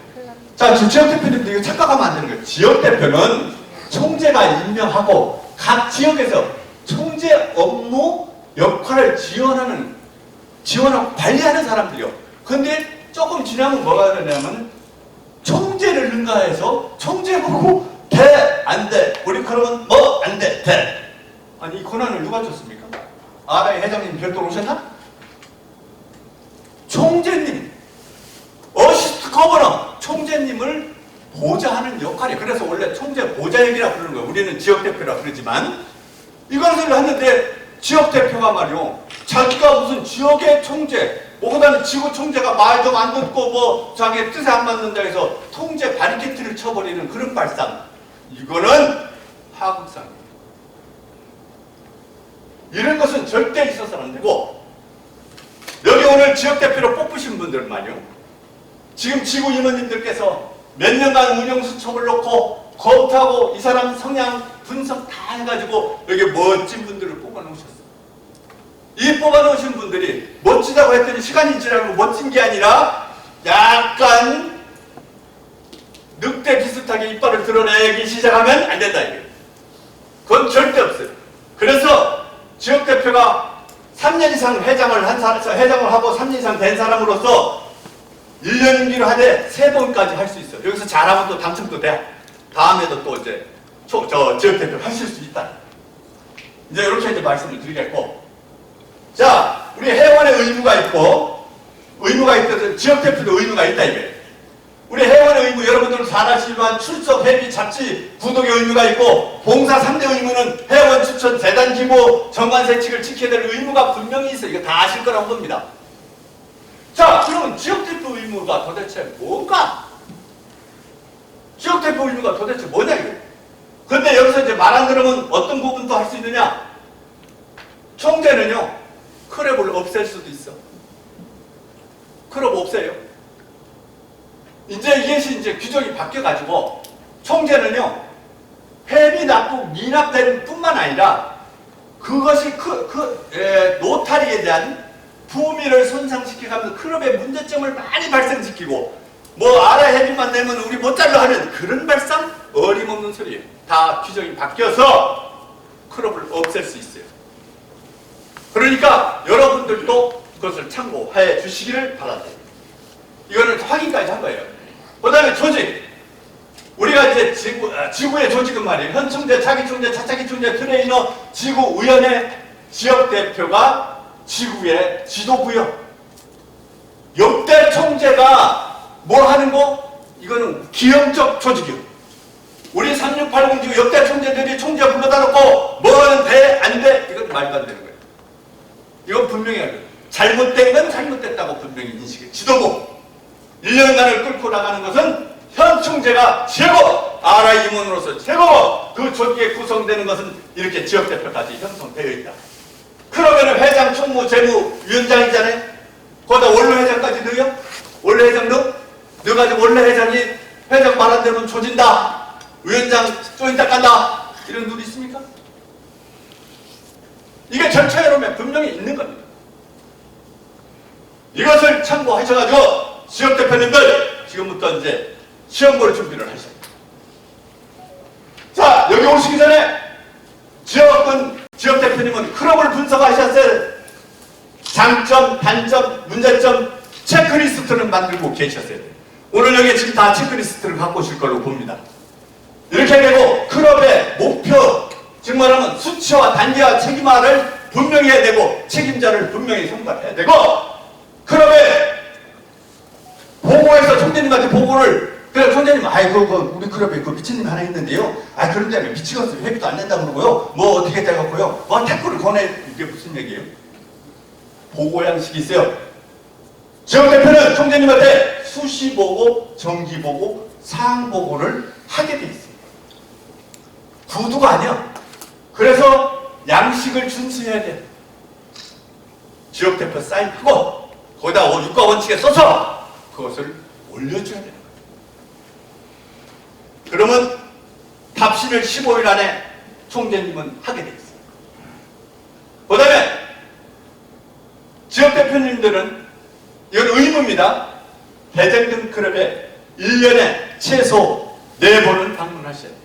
자, 지역대표님도 이거 착각하면 안 되는 거예요. 지역대표는 총재가 임명하고 각 지역에서 총재 업무 역할을 지원하고 관리하는 사람들이요. 근데 조금 지나면 뭐가 되냐면 총재를 능가해서 총재 보고 돼, 안 돼. 우리 그러면 뭐 안 돼, 돼. 아니 이 권한을 누가 줬습니까? 아라의 회장님 별도로 오셨나? 총재님, 어시스트 거버너, 총재님을 보좌하는 역할이에요. 그래서 원래 총재 보좌역이라고 부르는 거예요. 우리는 지역대표라 그러지만 이것을 하는데 지역대표가 말이요. 자기가 무슨 지역의 총재, 그다음에 지구 총재가 말 좀 안 듣고 뭐 자기 뜻에 안 맞는다 해서 통제 바리케이트를 쳐버리는 그런 발상. 이거는 하극상이에요. 이런 것은 절대 있어서는 안 되고 여기 오늘 지역대표로 뽑으신 분들 말이요. 지금 지구 임원님들께서 몇 년간 운영 수첩을 놓고 검토하고 이 사람 성향 분석 다 해가지고 여기 멋진 분들을 뽑아놓으셨어요. 이 뽑아놓으신 분들이 멋지다고 했더니 시간이 지나고 멋진 게 아니라 약간 늑대 비슷하게 이빨을 드러내기 시작하면 안 된다 이거예요. 그건 절대 없어요. 그래서 지역대표가 3년 이상 회장을 하고 3년 이상 된 사람으로서 1년 임기를 하되 3번까지 할 수 있어요. 여기서 잘하면 또 당첨도 돼. 다음에도 또 이제 지역대표를 하실 수 있다. 이제 이렇게 이제 말씀을 드리겠고, 자, 우리 회원의 의무가 있고, 지역대표도 의무가 있다 이게. 우리 회원의 의무 여러분들은 잘 아시지만 출석, 회비, 잡지, 구독의 의무가 있고 봉사 3대 의무는 회원 추천, 재단 기부, 정관 세칙을 지켜야 될 의무가 분명히 있어요. 이거 다 아실 거라고 봅니다. 자, 그러면 지역대표 의무가 도대체 뭔가? 지역대표 의무가 도대체 뭐냐 이거? 근데 여기서 이제 말 안 들으면 어떤 부분도 할 수 있느냐? 총재는요, 클럽을 없앨 수도 있어. 클럽 없애요. 이것이 이제 규정이 바뀌어가지고 총재는요, 회비 납부 미납된 뿐만 아니라 그것이 노타리에 대한 품위를 손상시켜가면서 클럽의 문제점을 많이 발생시키고 뭐 아라 회비만 내면 우리 못 잘라 하는 그런 발상? 어림없는 소리예요. 다 규정이 바뀌어서 클럽을 없앨 수 있어요. 그러니까 여러분들도 그것을 참고해 주시기를 바랍니다. 이거는 확인까지 한 거예요. 그 다음에 조직. 우리가 이제 지구의 조직은 말이에요. 현 총재, 차기 총재, 차차기 총재, 트레이너, 지구위원회, 지역대표가 지구의 지도부요. 역대 총재가 뭐 하는 거? 이거는 기형적 조직이요. 우리 3680 지구 역대 총재들이 총재 불러다 놓고 뭐는 돼, 안 돼? 이건 말도 안 되는 거예요. 이건 분명히 해야 돼요. 잘못된 건 잘못됐다고 분명히 인식해. 지도부. 1년간을 끌고 나가는 것은 현 총재가 최고! RI 임원으로서 최고! 그 조직에 구성되는 것은 이렇게 지역대표까지 형성되어 있다. 그러면 회장, 총무, 재무, 위원장이잖아요? 거기다 원로회장까지 넣어요? 원로회장 넣어? 넣어가지고 원로회장이 회장 말 안 되면 조진다. 위원장 쪼인다 깐다. 이런 룰이 있습니까? 이게 절차에 보면 분명히 있는 겁니다. 이것을 참고하셔가지고 지역대표님들 지금부터 이제 시험 볼 준비를 하셔야 돼요. 자, 여기 오시기 전에 지역대표님은 클럽을 분석하셨어요. 장점, 단점, 문제점 체크리스트를 만들고 계셨어요. 오늘 여기 지금 다 체크리스트를 갖고 오실 걸로 봅니다. 이렇게 되고 클럽의 목표, 즉 말하면 수치와 단계와 책임화를 분명히 해야 되고 책임자를 분명히 선발해야 되고 클럽의 총재님한테 보고를, 그래 총재님 아이고 우리 클럽에 그 미친놈이 하나 있는데요, 아 그런데 미치겠어요, 회비도 안 낸다 그러고요, 뭐 어떻게 돼갖고요, 뭐 태클을 거내. 이게 무슨 얘기예요? 보고 양식이 있어요. 지역대표는 총재님한테 수시 보고, 정기 보고, 사항 보고를 하게 돼 있어요. 구두가 아니야. 그래서 양식을 준수해야 돼. 지역대표 사인하고 거기다 유가 원칙에 써서 그것을 올려줘야 되는 거예요. 그러면 답신을 15일 안에 총재님은 하게 돼 있어요. 그 다음에 지역대표님들은, 이건 의무입니다. 대장금 클럽에 1년에 최소 4번은 방문하셔야 돼요.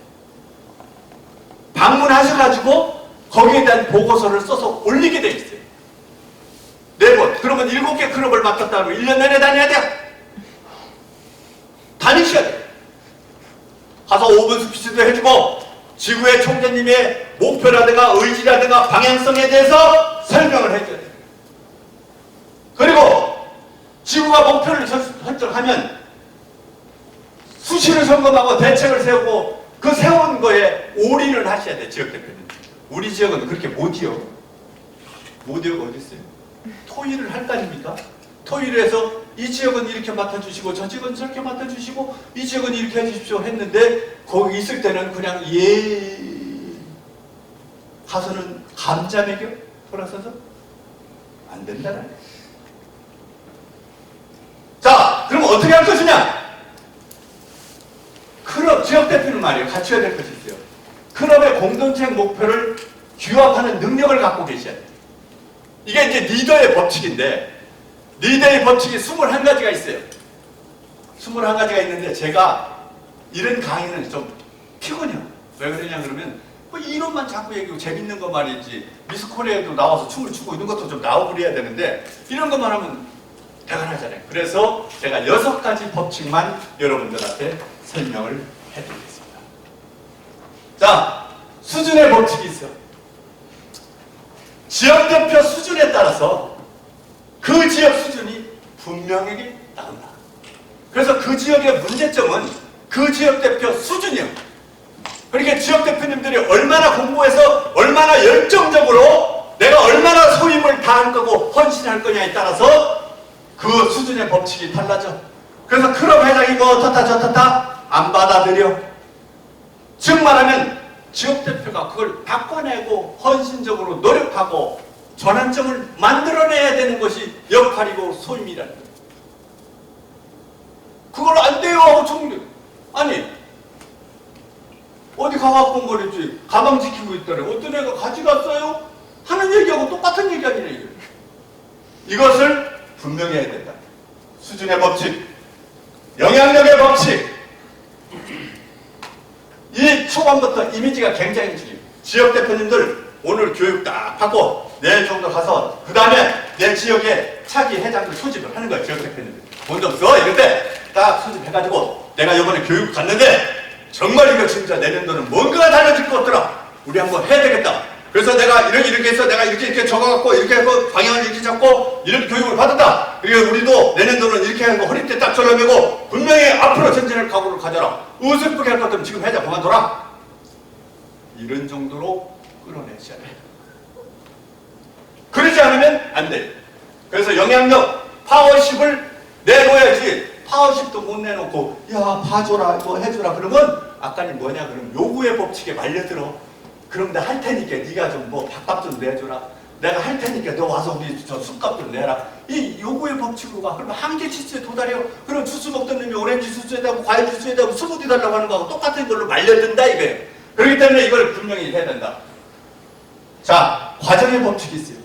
방문하셔가지고 거기에 대한 보고서를 써서 올리게 돼 있어요. 4번. 그러면 7개 클럽을 맡았다고 1년 내내 다녀야 돼요. 다니셔야 돼요. 가서 5분 스피치도 해주고 지구의 총재님의 목표라든가 의지라든가 방향성에 대해서 설명을 해줘야 돼요. 그리고 지구가 목표를 설정하면 수시를 점검하고 대책을 세우고 그 세운 거에 올인을 하셔야 돼요. 지역대표님. 우리 지역은 그렇게 못이요. 못이요가 어디 있어요? 토의를 할 거 아닙니까? 토의를 해서 이 지역은 이렇게 맡아주시고 저 지역은 저렇게 맡아주시고 이 지역은 이렇게 해주십시오 했는데, 거기 있을 때는 그냥 가서는 감자 먹여? 돌아서서? 안 된다는 거예요. 자, 그럼 어떻게 할 것이냐? 클럽 지역대표는 말이에요. 갖춰야 될 것이 있어요. 클럽의 공동체 목표를 규합하는 능력을 갖고 계셔야 돼요. 이게 이제 리더의 법칙인데, 리더의 법칙이 21가지가 있어요. 21가지가 있는데, 제가 이런 강의는 좀 피곤해요. 왜 그러냐 그러면 뭐 이론만 자꾸 얘기하고 재밌는 거 말이지, 미스 코리아에도 나와서 춤을 추고 이런 것도 좀 나오고 그래야 되는데, 이런 것만 하면 대단하잖아요. 그래서 제가 6가지 법칙만 여러분들한테 설명을 해드리겠습니다. 자, 수준의 법칙이 있어요. 지역대표 수준에 따라서 그 지역 수준이 분명하게 나온다. 그래서 그 지역의 문제점은 그 지역대표 수준이에요. 그러니까 지역대표님들이 얼마나 공부해서 얼마나 열정적으로 내가 얼마나 소임을 다할 거고 헌신할 거냐에 따라서 그 수준의 법칙이 달라져. 그래서 클럽 회장이 뭐 어떻다 저렇다 안 받아들여. 즉 말하면 지역대표가 그걸 바꿔내고 헌신적으로 노력하고 전환점을 만들어내야 되는 것이 역할이고 소임이라는 거예요. 그걸 안 돼요 하고 총리, 아니 어디 가갖고 거리지 가방 지키고 있더래, 어떤 애가 가져갔어요 하는 얘기하고 똑같은 얘기 아니냐 이거예요. 이것을 분명히 해야 된다. 수준의 법칙, 영향력의 법칙. 이 초반부터 이미지가 굉장히 중요해요. 지역대표님들 오늘 교육 딱 하고 내일 정도 가서 그 다음에 내 지역에 차기 회장들 소집을 하는 거예요. 지역대표님들 돈 좀 써 이런데 딱 소집해가지고 내가 이번에 교육 갔는데 정말 이거 진짜 내년도는 뭔가가 달라질 것 같더라. 우리 한번 해야 되겠다. 그래서 내가 이렇게 해서 내가 이렇게 적어갖고 이렇게 해서 방향을 이렇게 잡고 이런 교육을 받았다. 그리고 우리도 내년도는 이렇게 하고 허리띠 딱 졸라매고 분명히 앞으로 전진할 각오를 가져라. 어설프게 할 것 같으면 지금 회장 그만둬라. 이런 정도로 끌어내셔야 돼요. 그러지 않으면 안 돼요. 그래서 영향력, 파워십을 내놓아야지. 파워십도 못 내놓고 야 봐줘라 이거 해줘라 그러면 아까는 뭐냐 그러면 요구의 법칙에 말려들어. 그럼 내가 할 테니까 네가 좀 뭐 밥값 좀 내줘라. 내가 할 테니까 너 와서 우리 저 술값 좀 내라. 이 요구의 법칙으로 가. 그러면 한계 치수에 도달해요. 그럼 주스 먹던 놈이 오렌지 주스에다 하고 과일 주스에다 하고 스무디 달라고 하는 거하고 똑같은 걸로 말려든다 이거예요. 그렇기 때문에 이걸 분명히 해야 된다. 자, 과정의 법칙이 있어요.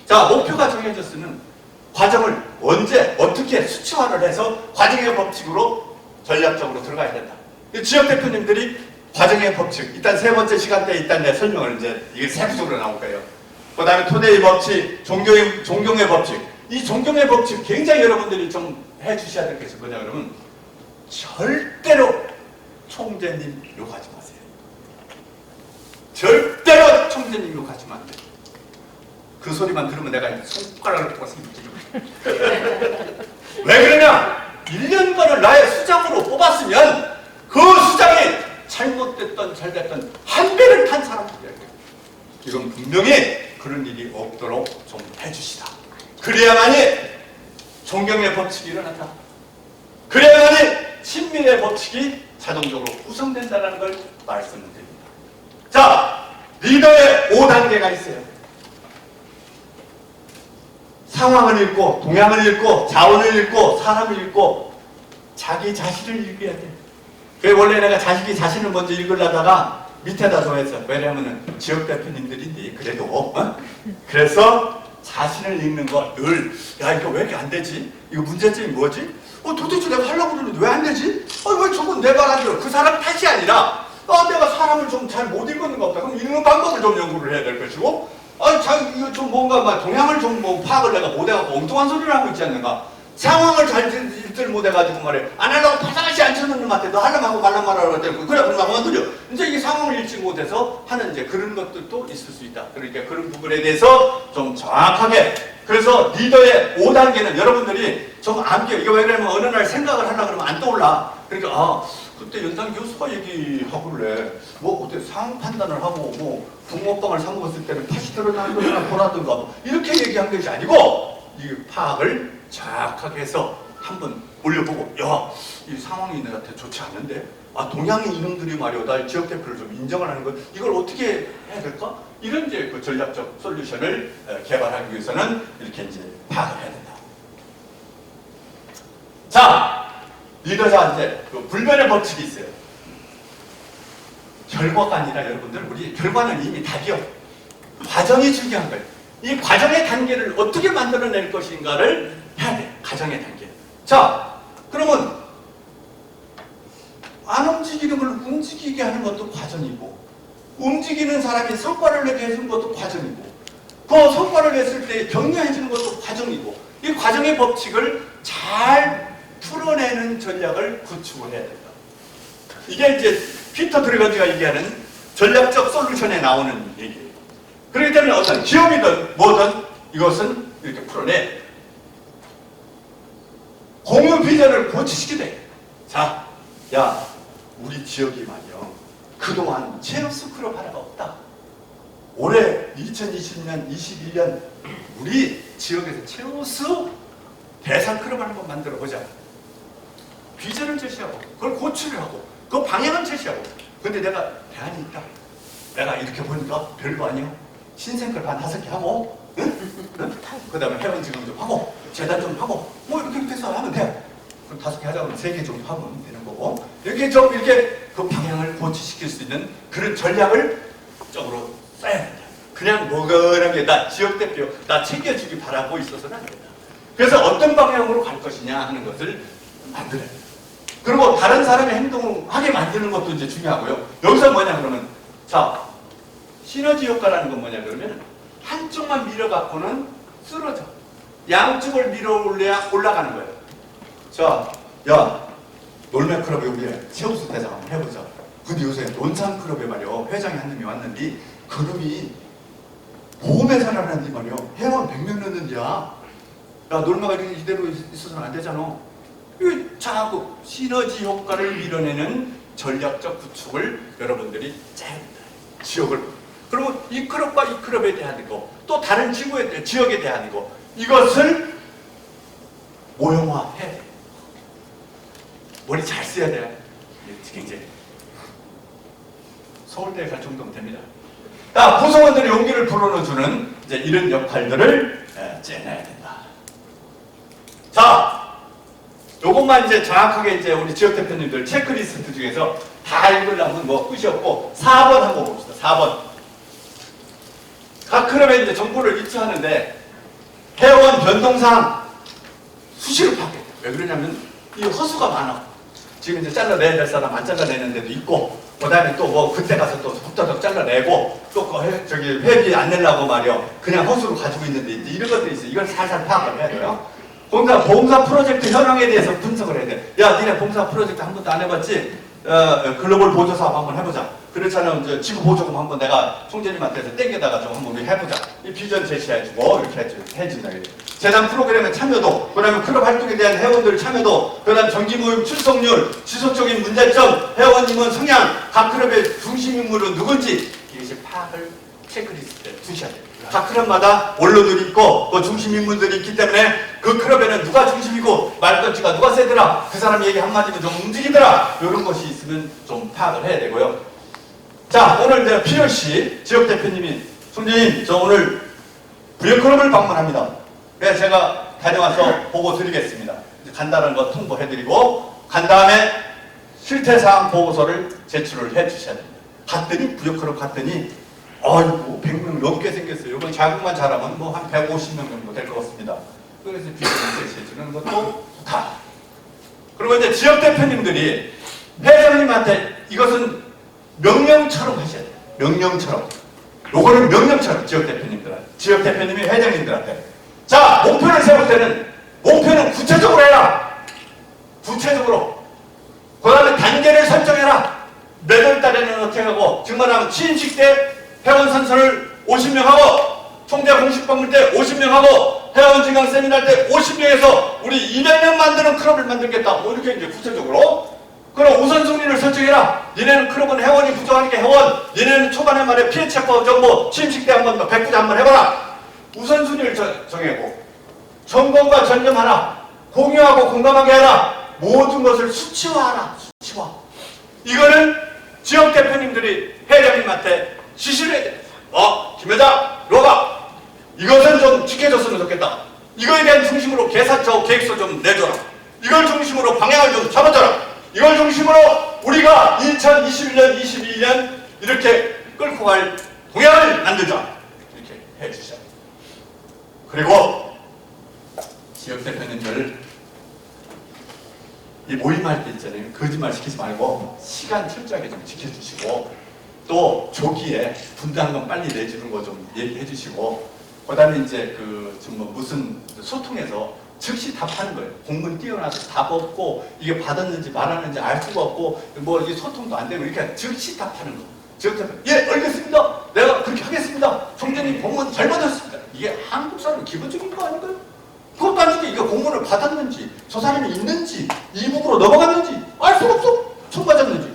자, 목표가 정해졌으면 과정을 언제 어떻게 수치화를 해서 과정의 법칙으로 전략적으로 들어가야 된다. 지역 대표님들이 과정의 법칙, 일단 3번째 시간대에 일단 내 설명을 이제 이게 세부적으로 나올 거예요. 그 다음에 토대의 법칙, 존경의 법칙. 이 존경의 법칙 굉장히 여러분들이 좀 해주셔야 될 것이 뭐냐 그러면 절대로 총재님 욕하지 마세요. 절대로 총재님 욕하시면 안 돼요. 그 소리만 들으면 내가 손가락을 뽑아서 이기죠. 왜 그러냐? 1년간을 나의 수장으로 뽑았으면 그 수장이 잘못됐던 잘됐던 한 배를 탄 사람들이에요. 이건 분명히 그런 일이 없도록 좀 해주시다. 그래야만이 존경의 법칙이 일어난다. 그래야만이 친밀의 법칙이 자동적으로 구성된다는 걸 말씀드립니다. 자, 리더의 5단계가 있어요. 상황을 읽고, 동향을 읽고, 자원을 읽고, 사람을 읽고, 자기 자신을 읽어야 돼. 그게 원래 내가 자신을 먼저 읽으려다가 밑에다 둬했어. 왜냐면은 지역 대표님들인데, 그래도, 그래서 자신을 읽는 거 늘, 야, 이거 왜 이렇게 안 되지? 이거 문제점이 뭐지? 도대체 내가 하려고 그러는데 왜 안 되지? 왜 저건 내 말 안 들어? 그 사람 탓이 아니라, 내가 사람을 좀 잘 못 읽는 것 같다. 그럼 읽는 방법을 좀 연구를 해야 될 것이고, 이거 좀 뭔가 막 동향을 좀 뭐 파악을 내가 못해갖고 엉뚱한 소리를 하고 있지 않는가? 상황을 잘 읽질 못해가지고 말해. 안 하려고 파사가시 안 쳐놓는 놈한테 너 하려면 하고 말란 말하라고 했더니 그래, 그럼 나만 들려. 이제 이 상황을 읽지 못해서 하는 이제 그런 것들도 있을 수 있다. 그러니까 그런 부분에 대해서 좀 정확하게. 그래서 리더의 5단계는 여러분들이 좀 암기해. 이거 왜 그러냐면 어느 날 생각을 하려고 그러면 안 떠올라. 그러니까, 그때 연상 교수가 얘기하길래, 어때 상황 판단을 하고, 붕어빵을 사 먹었을 때는 팥이 들어나는 거나 보라든가, 이렇게 얘기한 것이 아니고, 이 파악을 정확하게 해서 한번 올려보고, 이 상황이 내한테 좋지 않는데, 동양인 이놈들이 말이야, 나 지역 대표를 좀 인정을 하는 거, 이걸 어떻게 해야 될까? 이런 이제 그 전략적 솔루션을 개발하기 위해서는 이렇게 이제 파악을 해야 된다. 자, 리더자한테 그 불변의 법칙이 있어요. 결과가 아니라 여러분들, 우리 결과는 이미 답이요. 과정이 중요한 거예요. 이 과정의 단계를 어떻게 만들어낼 것인가를 해야 돼. 과정의 단계. 자, 그러면 안 움직이는 걸 움직이게 하는 것도 과정이고, 움직이는 사람이 성과를 내게 해주는 것도 과정이고, 그 성과를 냈을 때 격려해주는 것도 과정이고, 이 과정의 법칙을 잘 풀어내는 전략을 구축을 해야 된다. 이게 이제 피터 드래건즈가 얘기하는 전략적 솔루션에 나오는 얘기예요. 그렇기 때문에 어떤 기업이든 뭐든 이것은 이렇게 풀어내. 공유 비전을 고치시게 돼. 자, 우리 지역이 말이요, 그동안 체험스 클럽 하나가 없다. 올해 2020년, 21년 우리 지역에서 체험스 대상 클럽 하나 한번 만들어 보자. 비전을 제시하고, 그걸 고치를 하고, 그 방향을 제시하고. 근데 내가 대안이 있다. 내가 이렇게 보니까 별거 아니야. 신생클럽 한 5개 하고, 그 다음에 회원 지금 좀 하고, 재단 좀 하고, 이렇게 해서 하면 돼. 그럼 5개 하자 그러면 3개 정도 하면 되는 거고, 이렇게 그 방향을 고치시킬 수 있는 그런 전략을 적으로 써야 된다. 그냥 뭐그러게 나 지역대표, 나 챙겨주기 바라고 있어서는 안 된다. 그래서 어떤 방향으로 갈 것이냐 하는 것을 만들어야 된다. 그리고 다른 사람의 행동을 하게 만드는 것도 이제 중요하고요. 여기서 뭐냐 그러면, 자, 시너지 효과라는 건 뭐냐 그러면, 한쪽만 밀어갖고는 쓰러져. 양쪽을 밀어 올려야 올라가는 거예요. 자, 놀매클럽에 우리 체험수 대장 한번 해보자. 근데 요새 논산클럽에 말이요, 회장이 한 놈이 왔는데, 그 놈이 보험회사를 하는데 말이요, 회원 100명 넣는데야. 놀매가 이대로 있어서는 안 되잖아. 자꾸 시너지 효과를 밀어내는 전략적 구축을 여러분들이 짜야 된다. 지역을. 그리고 이 클럽과 이 클럽에 대한 거, 또 다른 지역에 대한 거, 이것을 모형화해야 돼. 머리 잘 써야 돼. 굉장히 서울대에 갈 정도면 됩니다. 구성원들의 용기를 불어넣어주는 이제 이런 역할들을 째내야 된다. 자, 요것만 이제 정확하게 이제 우리 지역 대표님들 체크리스트 중에서 다 읽으려면 끝이 없고 4번 한번 봅시다. 4번. 각 클럽에 이제 정보를 입수하는데 회원 변동사항 수시로 파악해. 왜 그러냐면 이 허수가 많아. 지금 이제 잘라내야 될 사람 안 잘라내는 데도 있고, 그 다음에 또 그때 가서 또 흡다덕 잘라내고, 또 회비 안 내려고 말이요, 그냥 허수로 가지고 있는데 이제 이런 것들이 있어. 이걸 살살 파악을 해야 돼요. 봉사 프로젝트 현황에 대해서 분석을 해야 돼. 니네 봉사 프로젝트 한 번도 안 해봤지? 글로벌 보조사업 한번 해보자. 그렇잖아. 이제 지구 보조금 한번 내가 총재님한테서 땡겨다가 좀 한번 우리 해보자. 이 비전 제시해주고 이렇게 해준다. 재단 프로그램의 참여도, 그 다음에 클럽 활동에 대한 회원들 참여도, 그 다음 정기 모임 출석률, 지속적인 문제점, 회원 임원 성향, 각 클럽의 중심 인물은 누군지 이것이 파악을 체크리스트에 두셔야 돼요. 각 클럽마다 원로들이 있고 또 중심 인물들이 있기 때문에 그 클럽에는 누가 중심이고 말끝지가 누가 세더라, 그 사람 얘기 한마디면 좀 움직이더라, 이런 것이 있으면 좀 파악을 해야 되고요. 자, 오늘 이제 필요시 지역대표님이 총재님, 저 오늘 부여클럽을 방문합니다. 그래서 제가 다녀와서 보고 드리겠습니다. 간단한 거 통보해드리고 간 다음에 실태사항 보고서를 제출을 해주셔야 됩니다. 갔더니 부여클럽 갔더니 아이고 100명 넘게 생겼어요. 이건 자격만 잘하면 뭐 한 150명 정도 될 것 같습니다. 그래서 비즈니스 해주는 것도 다. 그리고 이제 지역 대표님들이 회장님한테 이것은 명령처럼 하셔야 돼요. 명령처럼. 요거는 명령처럼 지역 대표님들한테, 지역 대표님이 회장님들한테. 자, 목표를 세울 때는 목표는 구체적으로 해라. 구체적으로. 그 다음에 단계를 설정해라. 몇 월 달에는 어떻게 하고, 증만하면 취임식 때 회원 선서를 50명 하고, 총재 공식 방문 때 50명 하고, 회원 증강 세미나 때 50명에서 우리 200명 만드는 클럽을 만들겠다. 뭐 이렇게 이제 구체적으로. 그럼 우선순위를 설정해라. 니네는 클럽은 회원이 부족하니까 회원, 니네는 초반에 말에 피해 체크 정보, 취임식 때 한번 백부자 한번 해봐라. 우선순위를 정하고, 점검과 전념하라. 공유하고 공감하게 하라. 모든 것을 수치화하라. 수치화. 이거는 지역 대표님들이 회장님한테 지시를 해야 됩니다. 김 회장, 로가 이것은 좀 지켜줬으면 좋겠다. 이거에 대한 중심으로 계산서, 계획서 좀 내줘라. 이걸 중심으로 방향을 좀 잡아줘라. 이걸 중심으로 우리가 2021년, 22년 이렇게 끌고 갈 동향을 만들자. 이렇게 해주셔야 됩니다. 그리고 지역 대표님들 이 모임할 때 있잖아요. 거짓말 시키지 말고 시간 철저하게 좀 지켜주시고 또 조기에 분담금 빨리 내주는 거 좀 얘기해 주시고 그 다음에 이제 뭐 무슨 소통해서 즉시 답하는 거예요. 공문 띄워놔서 답 없고 이게 받았는지 말았는지 알 수가 없고 뭐 이게 소통도 안 되고 이렇게 즉시 답하는 거. 예, 알겠습니다. 내가 그렇게 하겠습니다. 총재님 공문 잘 받았습니다. 이게 한국 사람 기본적인 거 아닌가요? 그것도 아니지. 이게 공문을 받았는지 저 사람이 있는지 이북으로 넘어갔는지 알 수가 없어. 총 맞았는지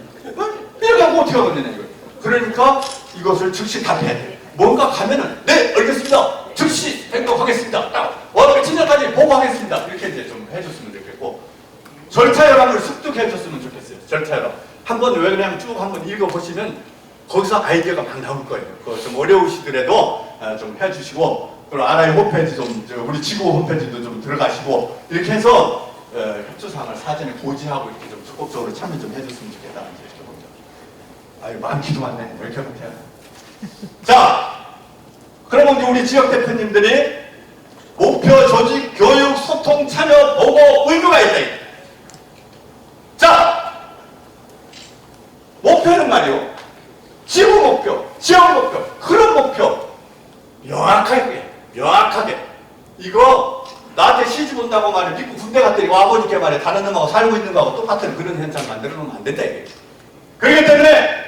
이렇게 하고 어떻게 하겠느냐 이거. 그러니까 이것을 즉시 답해야 돼. 뭔가 가면은 네 알겠습니다. 즉시 행동하겠습니다. 며칠 전까지 보고하겠습니다. 이렇게 이제 좀 해줬으면 좋겠고 절차 요람을 습득해 줬으면 좋겠어요. 절차 요람. 한번 왜 그러냐면 쭉 한번 읽어보시면 거기서 아이디어가 막 나올 거예요. 그거 좀 어려우시더라도 좀 해주시고 그리고 RI 홈페이지 좀 우리 지구 홈페이지도 좀 들어가시고 이렇게 해서 협조사항을 사전에 고지하고 이렇게 좀 적극적으로 참여 좀 해줬으면 좋겠다 이렇게 봅니다. 아유 많기도 많네. 왜 이렇게 못해요? 자, 그러면 이제 우리 지역 대표님들이 목표, 조직, 교육, 소통, 참여, 보고, 의무가 있다. 자, 목표는 말이요. 지구 목표, 지역 목표, 그런 목표. 명확하게. 이거 나한테 시집 온다고 말해 믿고 군대 갔더니 아버지께 말해 다른 놈하고 살고 있는 거하고 똑같은 그런 현상 만들어 놓으면 안 된다 이게. 그렇기 때문에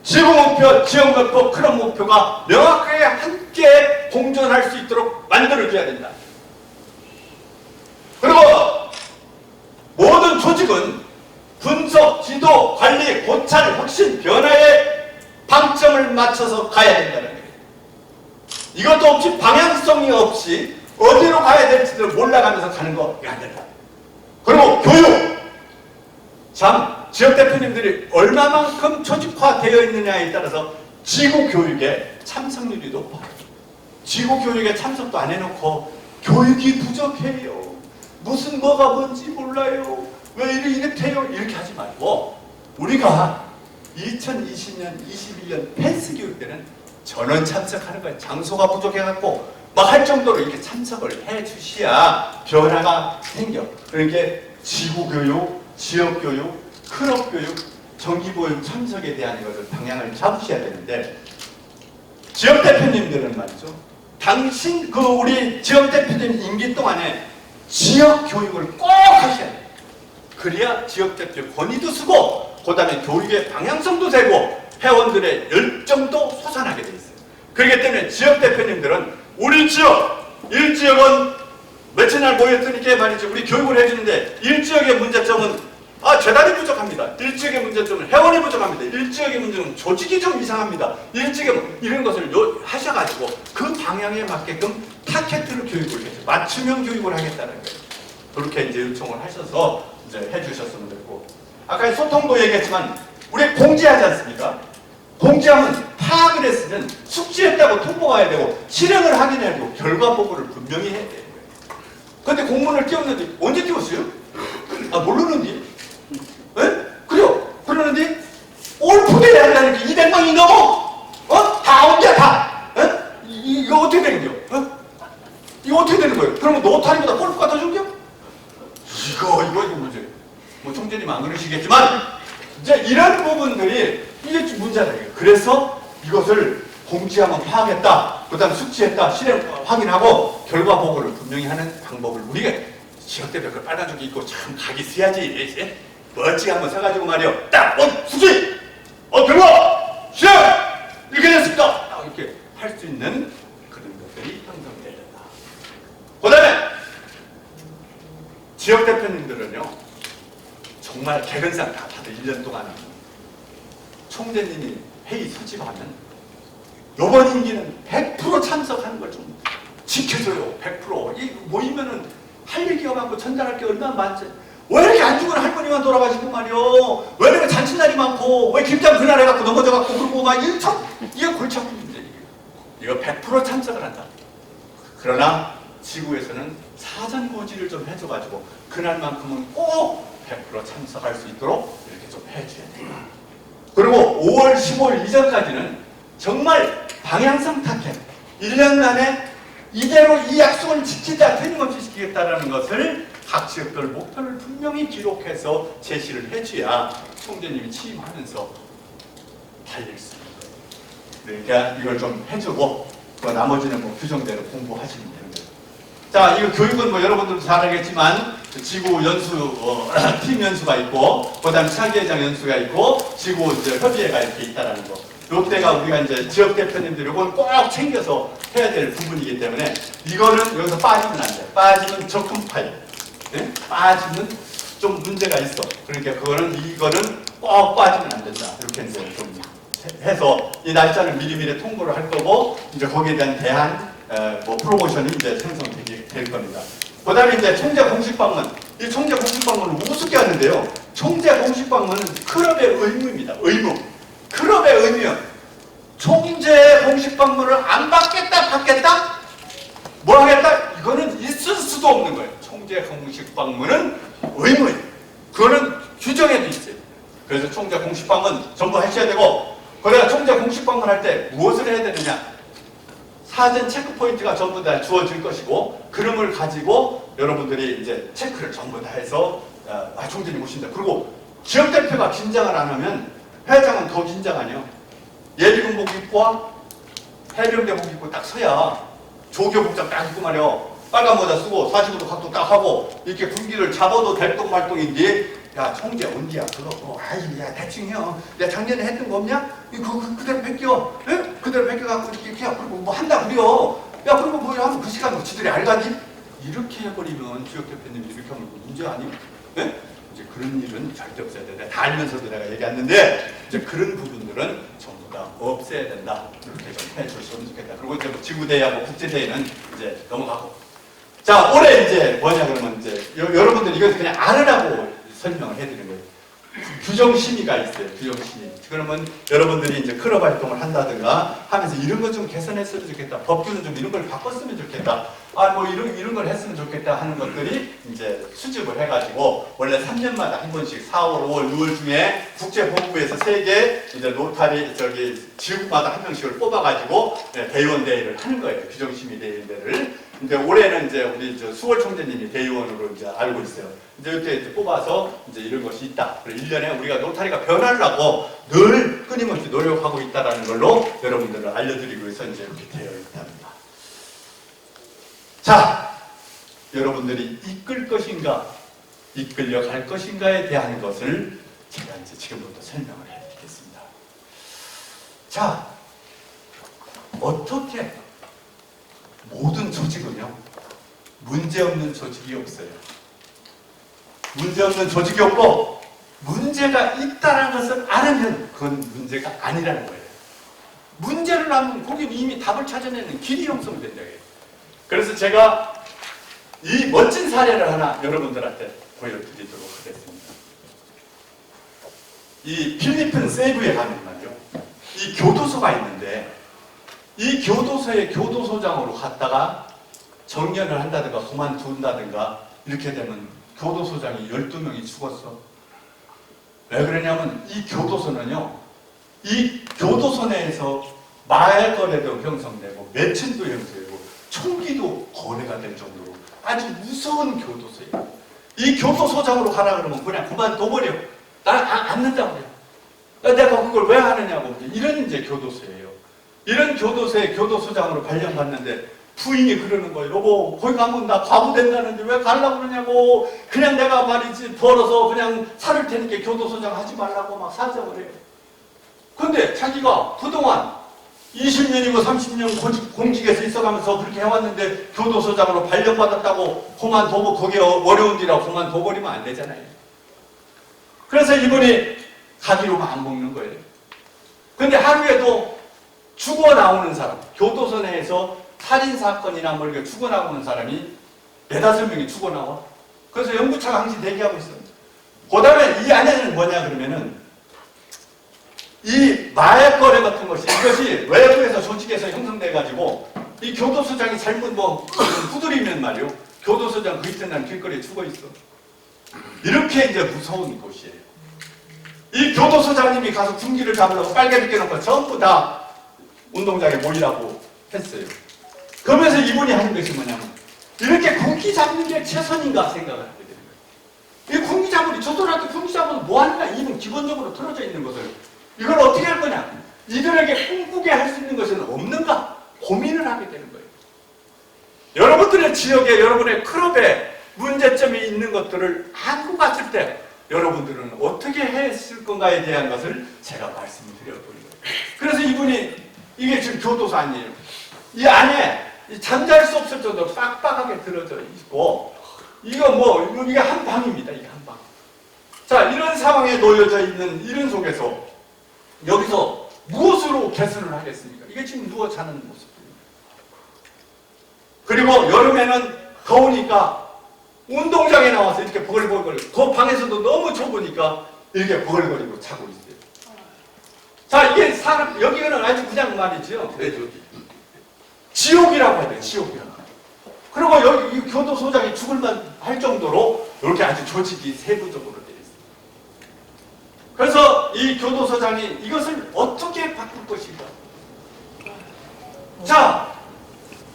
지구 목표, 지역 목표, 그런 목표가 명확하게 함께 공존할 수 있도록 만들어줘야 된다. 그리고 모든 조직은 분석, 지도, 관리, 고찰, 혁신, 변화에 방점을 맞춰서 가야 된다는 거예요. 이것도 없이 방향성이 없이 어디로 가야 될지를 몰라가면서 가는 거 안 된다. 그리고 교육! 참 지역 대표님들이 얼마만큼 조직화되어 있느냐에 따라서 지구 교육에 참석률이 높아. 지구 교육에 참석도 안 해놓고 교육이 부족해요. 무슨 뭐가 뭔지 몰라요. 왜 이렇대요? 이렇게 하지 말고 우리가 2020년, 21년 펜스 교육 때는 전원 참석하는 거예요. 장소가 부족해갖고 막 할 정도로 이렇게 참석을 해주셔야 변화가 생겨. 그러니까 지구 교육, 지역 교육, 클럽 교육, 정기보육 참석에 대한 것을 방향을 잡으셔야 되는데 지역 대표님들은 말이죠. 당신 우리 지역 대표님 임기 동안에 지역 교육을 꼭 하셔야 돼요. 그래야 지역 대표 권위도 쓰고 그 다음에 교육의 방향성도 되고 회원들의 열정도 솟아나게 돼 있어요. 그렇기 때문에 지역 대표님들은 우리 지역 1지역은 며칠 날 모였으니까 말이죠. 우리 교육을 해주는데 일지역의 문제점은 재단이 부족합니다. 일지역의 문제점은 회원이 부족합니다. 일지역의 문제는 조직이 좀 이상합니다. 일지역의 이런 것을 하셔가지고 그 방향에 맞게끔 타켓으로 교육을 해서 맞춤형 교육을 하겠다는 거예요. 그렇게 이제 요청을 하셔서 이제 해주셨으면 되고, 아까 소통도 얘기했지만 우리 공지하지 않습니까? 공지하면 파악을 했으면 숙지했다고 통보가 해야 되고 실행을 하긴 해도 결과 보고를 분명히 해야 돼요. 근데 공문을 띄웠는데 언제 띄웠어요? 모르는데? 예? 그래요. 그러는데 올푸대에 한다는 게 200명이 넘어? 다 언제 다? 이거 어떻게 되는 거요? 이거 어떻게 되는 거예요? 그러면 노타리보다 골프가 더 좋은겨? 이거 문제. 뭐 총재님 안 그러시겠지만 이제 이런 부분들이 이게 좀 문제다. 그래서 이것을 공지하면 파악했다. 그 다음 숙지했다. 실행 확인하고 결과 보고를 분명히 하는 방법을 우리가 지역대표 빨간 조끼 입고 참 각이 써야지. 멋지게 한번 사가지고 말이요. 딱! 숙지! 결과! 실행! 이렇게 됐습니다. 딱 이렇게 할 수 있는 그런 것들이 형성돼야 된다. 그 다음에 지역대표님들은요. 정말 개근상 다들 1년 동안 총재님이 회의 수집하면 이번 임기는 100% 참석하는 걸 좀 지켜줘요. 100%. 이 모이면은 할 얘기가 많고 전달할 게 얼마나 많지. 왜 이렇게 안 죽은 할머니만 돌아가시고 말이요. 왜 이렇게 잔칫날이 많고 왜 김장 그날 해갖고 넘어져갖고 그러고 막 이게 골치 아픈 문제예요. 이거 100% 참석을 한다. 그러나 지구에서는 사전 고지를 좀 해줘가지고 그날만큼은 꼭 100% 참석할 수 있도록 이렇게 좀 해줘야 된다. 그리고 5월 15일 이전까지는 정말 방향성 타켓 1년간에 이대로 이 약속을 지키자 틀림없이 지키겠다는 것을 각 지역별 목표를 분명히 기록해서 제시를 해줘야 총재님이 취임하면서 달릴 수 있는 거예요. 그러니까 이걸 좀 해주고 나머지는 뭐 규정대로 공부하시면 되는 거예요. 자, 이거 교육은 뭐 여러분들도 잘 알겠지만 지구 연수, 팀 연수가 있고, 그 다음에 차기회장 연수가 있고, 지구 이제 협의회가 이렇게 있다라는 거. 요때가 우리가 이제 지역 대표님들 요건 꼭 챙겨서 해야 될 부분이기 때문에 이거는 여기서 빠지면 안 돼. 빠지면 적금 파일. 네? 빠지면 좀 문제가 있어. 그러니까 이거는 꼭 빠지면 안 된다. 이렇게 이제 좀 해서 이 날짜를 미리미리 통보를 할 거고, 이제 거기에 대한 프로모션이 이제 생성되게 될 겁니다. 그 다음에 이제 총재 공식 방문. 이 총재 공식 방문은 우습게 하는데요. 총재 공식 방문은 클럽의 의무입니다. 의무. 클럽의 의무요. 총재 공식 방문을 안 받겠다? 뭐 하겠다? 이거는 있을 수도 없는 거예요. 총재 공식 방문은 의무예요. 그거는 규정에도 있어요. 그래서 총재 공식 방문 전부 하셔야 되고, 그래야 총재 공식 방문할 때 무엇을 해야 되느냐? 사전 체크 포인트가 전부 다 주어질 것이고, 그름을 가지고 여러분들이 이제 체크를 전부 다 해서 총재님 오신다. 그리고 지역 대표가 긴장을 안 하면 회장은 더 긴장하냐? 예비군복 입고 해병대복 입고 딱 서야 조교복장 딱 입고 말이야. 빨간 모자 쓰고 45도 각도 딱 하고 이렇게 군기를 잡아도 될동 말동인데, 야 총재 언제야 그거 야 대충 해요. 내가 작년에 했던 거 없냐? 그대로 베껴. 예? 그대로 베껴갖고 이렇게 그리고 뭐 한다 그래요. 야 그리고 뭐 하면 그 시간 지들이 알가니? 이렇게 해버리면 지역 대표님 이렇게 하면 문제 아니에요? 예? 이제 그런 일은 절대 없어야 된다. 다 알면서도 내가 얘기했는데 이제 그런 부분들은 전부 다 없애야 된다. 이렇게 좀 해주셨으면 좋겠다. 그리고 이제 뭐 지구대회하고 국제대회는 이제 넘어가고. 자, 올해 이제 뭐냐 그러면 이제 여러분들 이거 그냥 알으라고 설명을 해드리는 거예요. 규정심의가 있어요. 규정심의. 그러면 여러분들이 이제 클럽 활동을 한다든가 하면서 이런 거 좀 개선했으면 좋겠다. 법규는 좀 이런 걸 바꿨으면 좋겠다. 뭐 이런 걸 했으면 좋겠다 하는 것들이 이제 수집을 해가지고 원래 3년마다 한 번씩 4월, 5월, 6월 중에 국제본부에서 3개 이제 로타리 지역마다 한 명씩을 뽑아가지고 대의원 대회를 하는 거예요. 규정심의 대회를. 근데 올해는 이제 우리 수월 총재님이 대의원으로 이제 알고 있어요. 이제 이렇게 뽑아서 이제 이런 것이 있다. 그리고 1년에 우리가 로타리가 변하려고 늘 끊임없이 노력하고 있다는 걸로 여러분들을 알려드리기 위해서 이제 이렇게 되어 있답니다. 자, 여러분들이 이끌 것인가, 이끌려 갈 것인가에 대한 것을 제가 이제 지금부터 설명을 해드리겠습니다. 자, 어떻게 모든 조직은요, 문제없는 조직이 없어요. 문제없는 조직이 없고 문제가 있다는 것을 알으면 그건 문제가 아니라는 거예요. 문제를 알면 거기는 이미 답을 찾아내는 길이 형성된다. 그래서 제가 이 멋진 사례를 하나 여러분들한테 보여드리도록 하겠습니다. 이 필리핀 세부에 가면 말이요, 이 교도소가 있는데 이 교도소의 교도소장으로 갔다가 정년을 한다든가 그만둔다든가 이렇게 되면 교도소장이 12명이 죽었어. 왜 그러냐면 이 교도소는요, 이 교도소 내에서 마약 거래도 형성되고 매춘도 형성되고 총기도 거래가 될 정도로 아주 무서운 교도소예요. 이 교도소장으로 가라 그러면 그냥 그만둬버려. 나 안 넣는다고 그래요. 내가 그걸 왜 하느냐고. 이런 이제 교도소예요. 이런 교도소에 교도소장으로 발령받는데 부인이 그러는 거예요. 여보, 거기 가면 나 과부 된다는데 왜 가려고 그러냐고. 그냥 내가 말이지 벌어서 그냥 살을 테니까 교도소장 하지 말라고 막 사정을 해요. 근데 자기가 그동안 20년이고 30년 공직에서 있어가면서 그렇게 해왔는데 교도소장으로 발령받았다고 그만둬버, 그게 어려운 일이라고 그만둬버리면 안 되잖아요. 그래서 이분이 가기로 마음 먹는 거예요. 근데 하루에도 죽어 나오는 사람, 교도소 내에서 살인사건이나 뭐 이렇게 죽어 나오는 사람이 4-5명이 죽어 나와. 그래서 연구차가 항시 대기하고 있어요. 그 다음에 이 안에는 뭐냐 그러면은 이 마약 거래 같은 것이, 이것이 외부에서 조직에서 형성돼가지고 이 교도소장이 잘못 뭐 후들이면 말이요, 교도소장 그 이튿날 길거리에 죽어 있어. 이렇게 이제 무서운 곳이에요. 이 교도소장님이 가서 군기를 잡으려고 빨개 벗겨놓고 전부 다 운동장에 모이라고 했어요. 그러면서 이분이 하는 것이 뭐냐면 이렇게 군기 잡는 게 최선인가 생각을 하게 되는 거예요. 이 군기 잡으니 저들한테 군기 잡아서 뭐 하느냐, 이분 기본적으로 틀어져 있는 것을 이걸 어떻게 할 거냐, 이들에게 꿈꾸게 할 수 있는 것은 없는가 고민을 하게 되는 거예요. 여러분들의 지역에, 여러분의 클럽에 문제점이 있는 것들을 안고 갔을 때 여러분들은 어떻게 했을 건가에 대한 것을 제가 말씀을 드려보는 거예요. 그래서 이분이, 이게 지금 교도소 아니에요. 이 안에 잠잘 수 없을 정도로 빡빡하게 들어져 있고, 이거 뭐, 이게 한 방입니다. 이게 한 방. 자, 이런 상황에 놓여져 있는 이런 속에서 여기서 무엇으로 개선을 하겠습니까? 이게 지금 누워 자는 모습입니다. 그리고 여름에는 더우니까 운동장에 나와서 이렇게 버글버글, 그 방에서도 너무 좁으니까 이렇게 버글거리고 자고 있어요. 자, 이게 사람, 여기는 아주 그냥 말이죠. 지옥이라고 해야 돼요. 지옥이라고. 그리고 여기 이 교도소장이 죽을 만할 정도로 이렇게 아주 조직이 세부적으로 되어 있습니다. 그래서 이 교도소장이 이것을 어떻게 바꿀 것인가. 자,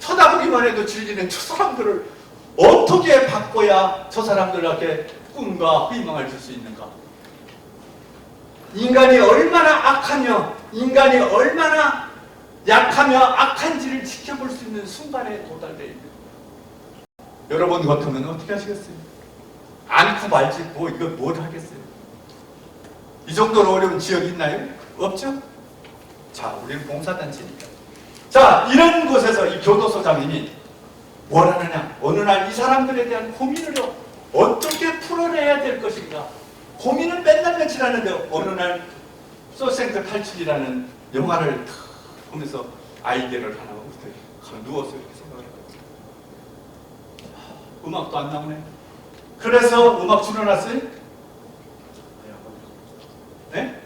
쳐다보기만 해도 질리는 저 사람들을 어떻게 바꿔야 저 사람들에게 꿈과 희망을 줄 수 있는가? 인간이 얼마나 악하며 인간이 얼마나 약하며 악한지를 지켜볼 수 있는 순간에 도달되어 있는 거예요. 여러분 같으면 어떻게 하시겠어요? 안고 말지 뭐 이거 뭘 하겠어요? 이 정도로 어려운 지역이 있나요? 없죠? 자, 우리는 봉사단체니까. 자, 이런 곳에서 이 교도소장님이 뭘 하느냐? 어느 날 이 사람들에 대한 고민을 어떻게 풀어내야 될 것인가? 고민을 맨날 며칠 하는데 어느 날 쇼생크 탈출이라는 영화를 보면서 아이디어를 하나 누워서 이렇게 생각을 해봤어요. 음악도 안 나오네. 그래서 음악 줄여놨어요? 네?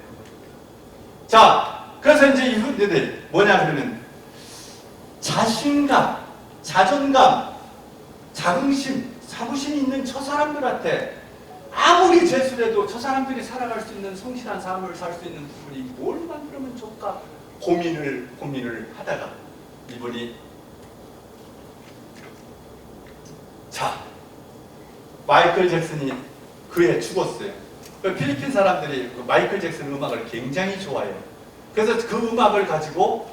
자, 그래서 이제 이분들이 뭐냐 그러면 자신감, 자존감, 자긍심, 자부심이 있는 저 사람들한테 아무리 재수해도 저 사람들이 살아갈 수 있는 성실한 삶을 살 수 있는 부분이 뭘 만들면 좋을까 고민을 하다가 이분이 자, 마이클 잭슨이 그해 죽었어요. 필리핀 사람들이 마이클 잭슨 음악을 굉장히 좋아해요. 그래서 그 음악을 가지고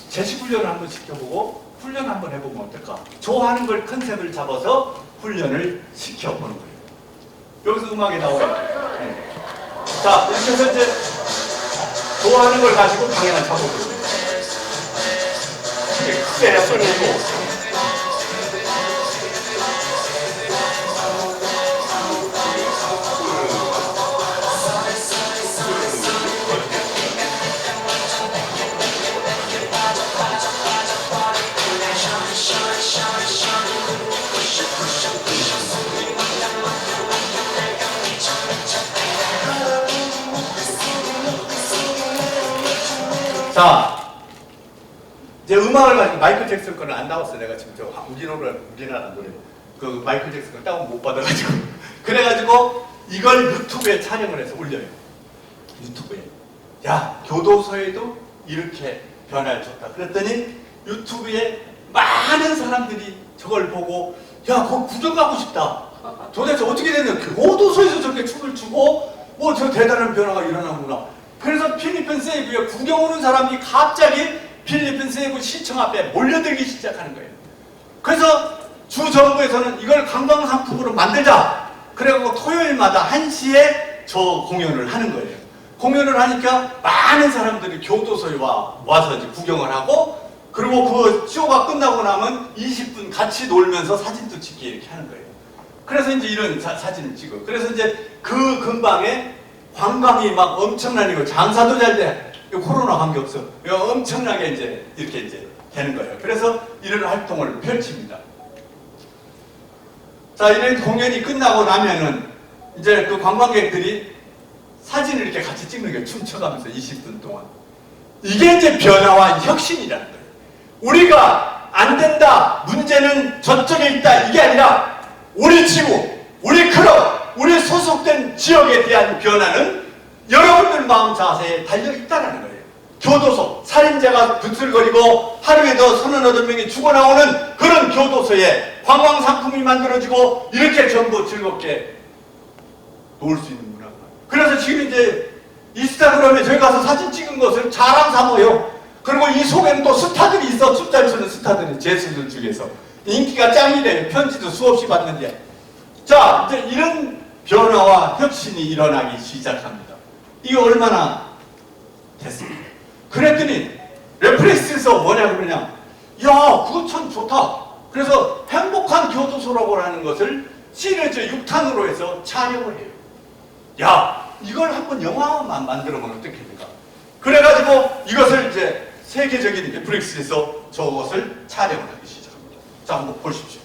제시훈련을 한번 시켜보고 훈련 한번 해보면 어떨까? 좋아하는 걸 컨셉을 잡아서 훈련을 시켜보는 거예요. 여기서 음악이 나와요. 네. 자, 이렇게 해서 이제 좋아하는 걸 가지고 방해를 잡아보는 거예요. 크게 소리내고 자, 이제 음악을 가지고 마이클 잭슨 거는 안 나왔어. 내가 지금 우리나라 노래 그 마이클 잭슨 거 다운 못 받아가지고 그래가지고 이걸 유튜브에 촬영을 해서 올려요. 유튜브에. 야, 교도소에도 이렇게 변화를 줬다. 그랬더니 유튜브에 많은 사람들이 저걸 보고 야, 거기 구경 가고 싶다. 도대체 어떻게 됐냐. 교도소에서 저렇게 춤을 추고 뭐 저 대단한 변화가 일어나구나. 그래서 필리핀 세이브에 구경 오는 사람이 갑자기 필리핀 세이브 시청 앞에 몰려들기 시작하는 거예요. 그래서 주 정부에서는 이걸 관광 상품으로 만들자. 그래갖고 토요일마다 1시에 저 공연을 하는 거예요. 공연을 하니까 많은 사람들이 교도소에 와서 이제 구경을 하고, 그리고 그 쇼가 끝나고 나면 20분 같이 놀면서 사진도 찍기 이렇게 하는 거예요. 그래서 이제 이런 사진을 찍어. 그래서 이제 그 근방에 관광이 막 엄청나게 장사도 잘 돼. 코로나 관계없어. 엄청나게 이제 이렇게 이제 되는 거예요. 그래서 이런 활동을 펼칩니다. 자, 이런 공연이 끝나고 나면은 이제 그 관광객들이 사진을 이렇게 같이 찍는 거예요. 춤춰가면서 20분 동안. 이게 이제 변화와 혁신이라는 거예요. 우리가 안 된다, 문제는 저쪽에 있다, 이게 아니라 우리 지구, 우리 클럽, 우리 소속된 지역에 대한 변화는 여러분들 마음 자세에 달려있다는 거예요. 교도소, 살인자가 부슬거리고 하루에도 38명이 죽어나오는 그런 교도소에 관광상품이 만들어지고 이렇게 전부 즐겁게 놀 수 있는 문화가. 그래서 지금 이제 인스타그램에 저희 가서 사진 찍은 것을 자랑 삼아요. 그리고 이 속에는 또 스타들이 있어. 춤잘 추는 스타들이, 제수들 중에서 인기가 짱이래요. 편지도 수없이 받는데. 자, 이제 이런 변화와 혁신이 일어나기 시작합니다. 이게 얼마나 됐습니까? 그랬더니 레프렉스에서 뭐냐 그러냐, 야, 그거 참 좋다. 그래서 행복한 교도소라고 하는 것을 시리즈 6탄으로 해서 촬영을 해요. 야, 이걸 한번 영화만 만들어보면 어떻겠는가. 그래가지고 이것을 이제 세계적인 넷플릭스에서 저것을 촬영을 하기 시작합니다. 자, 한번 보십시오.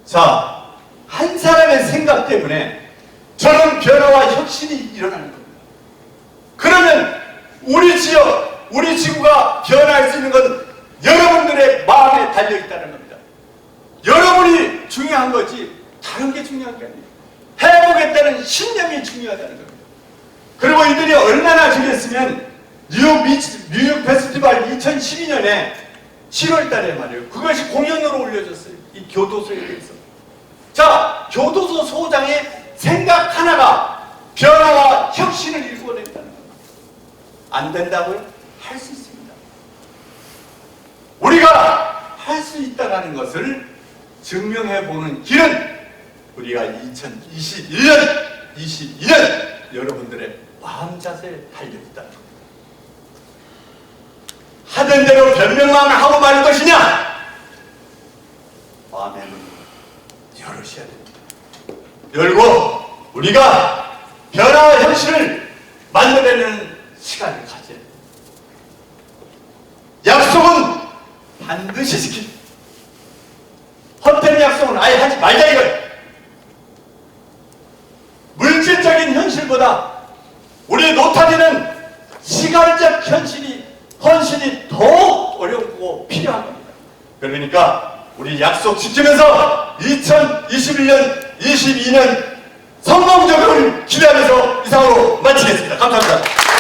자, 한 사람의 생각 때문에 저런 변화와 혁신이 일어나는 겁니다. 그러면 우리 지역, 우리 지구가 변화할 수 있는 건 여러분들의 마음에 달려있다는 겁니다. 여러분이 중요한 거지 다른 게 중요한 게 아니에요. 해보겠다는 신념이 중요하다는 겁니다. 그리고 이들이 얼마나 주겠으면 뉴욕 페스티벌 2012년에 7월 달에 말이에요. 그것이 공연으로 올려졌어요. 이 교도소에 대해서. 자, 교도소 소장의 생각 하나가 변화와 혁신을 일궈냈다는 겁니다. 안 된다고요? 할 수 있습니다. 우리가 할 수 있다는 것을 증명해보는 길은 우리가 2021년, 22년 여러분들의 마음 자세에 달려있다. 하던 대로 변명만 하고 말 것이냐? 마음의 문을 열으셔야 됩니다. 열고 우리가 변화 현실을 만들어내는 시간을 가져야 됩니다. 약속은 반드시 지킵니다. 헛된 약속은 아예 하지 말자 이거예요. 물질적인 현실보다 우리 노타리는 시간적 헌신이 더욱 어렵고 필요한 겁니다. 그러니까 우리 약속 지키면서 2021년, 22년 성공적으로 기대하면서 이상으로 마치겠습니다. 감사합니다.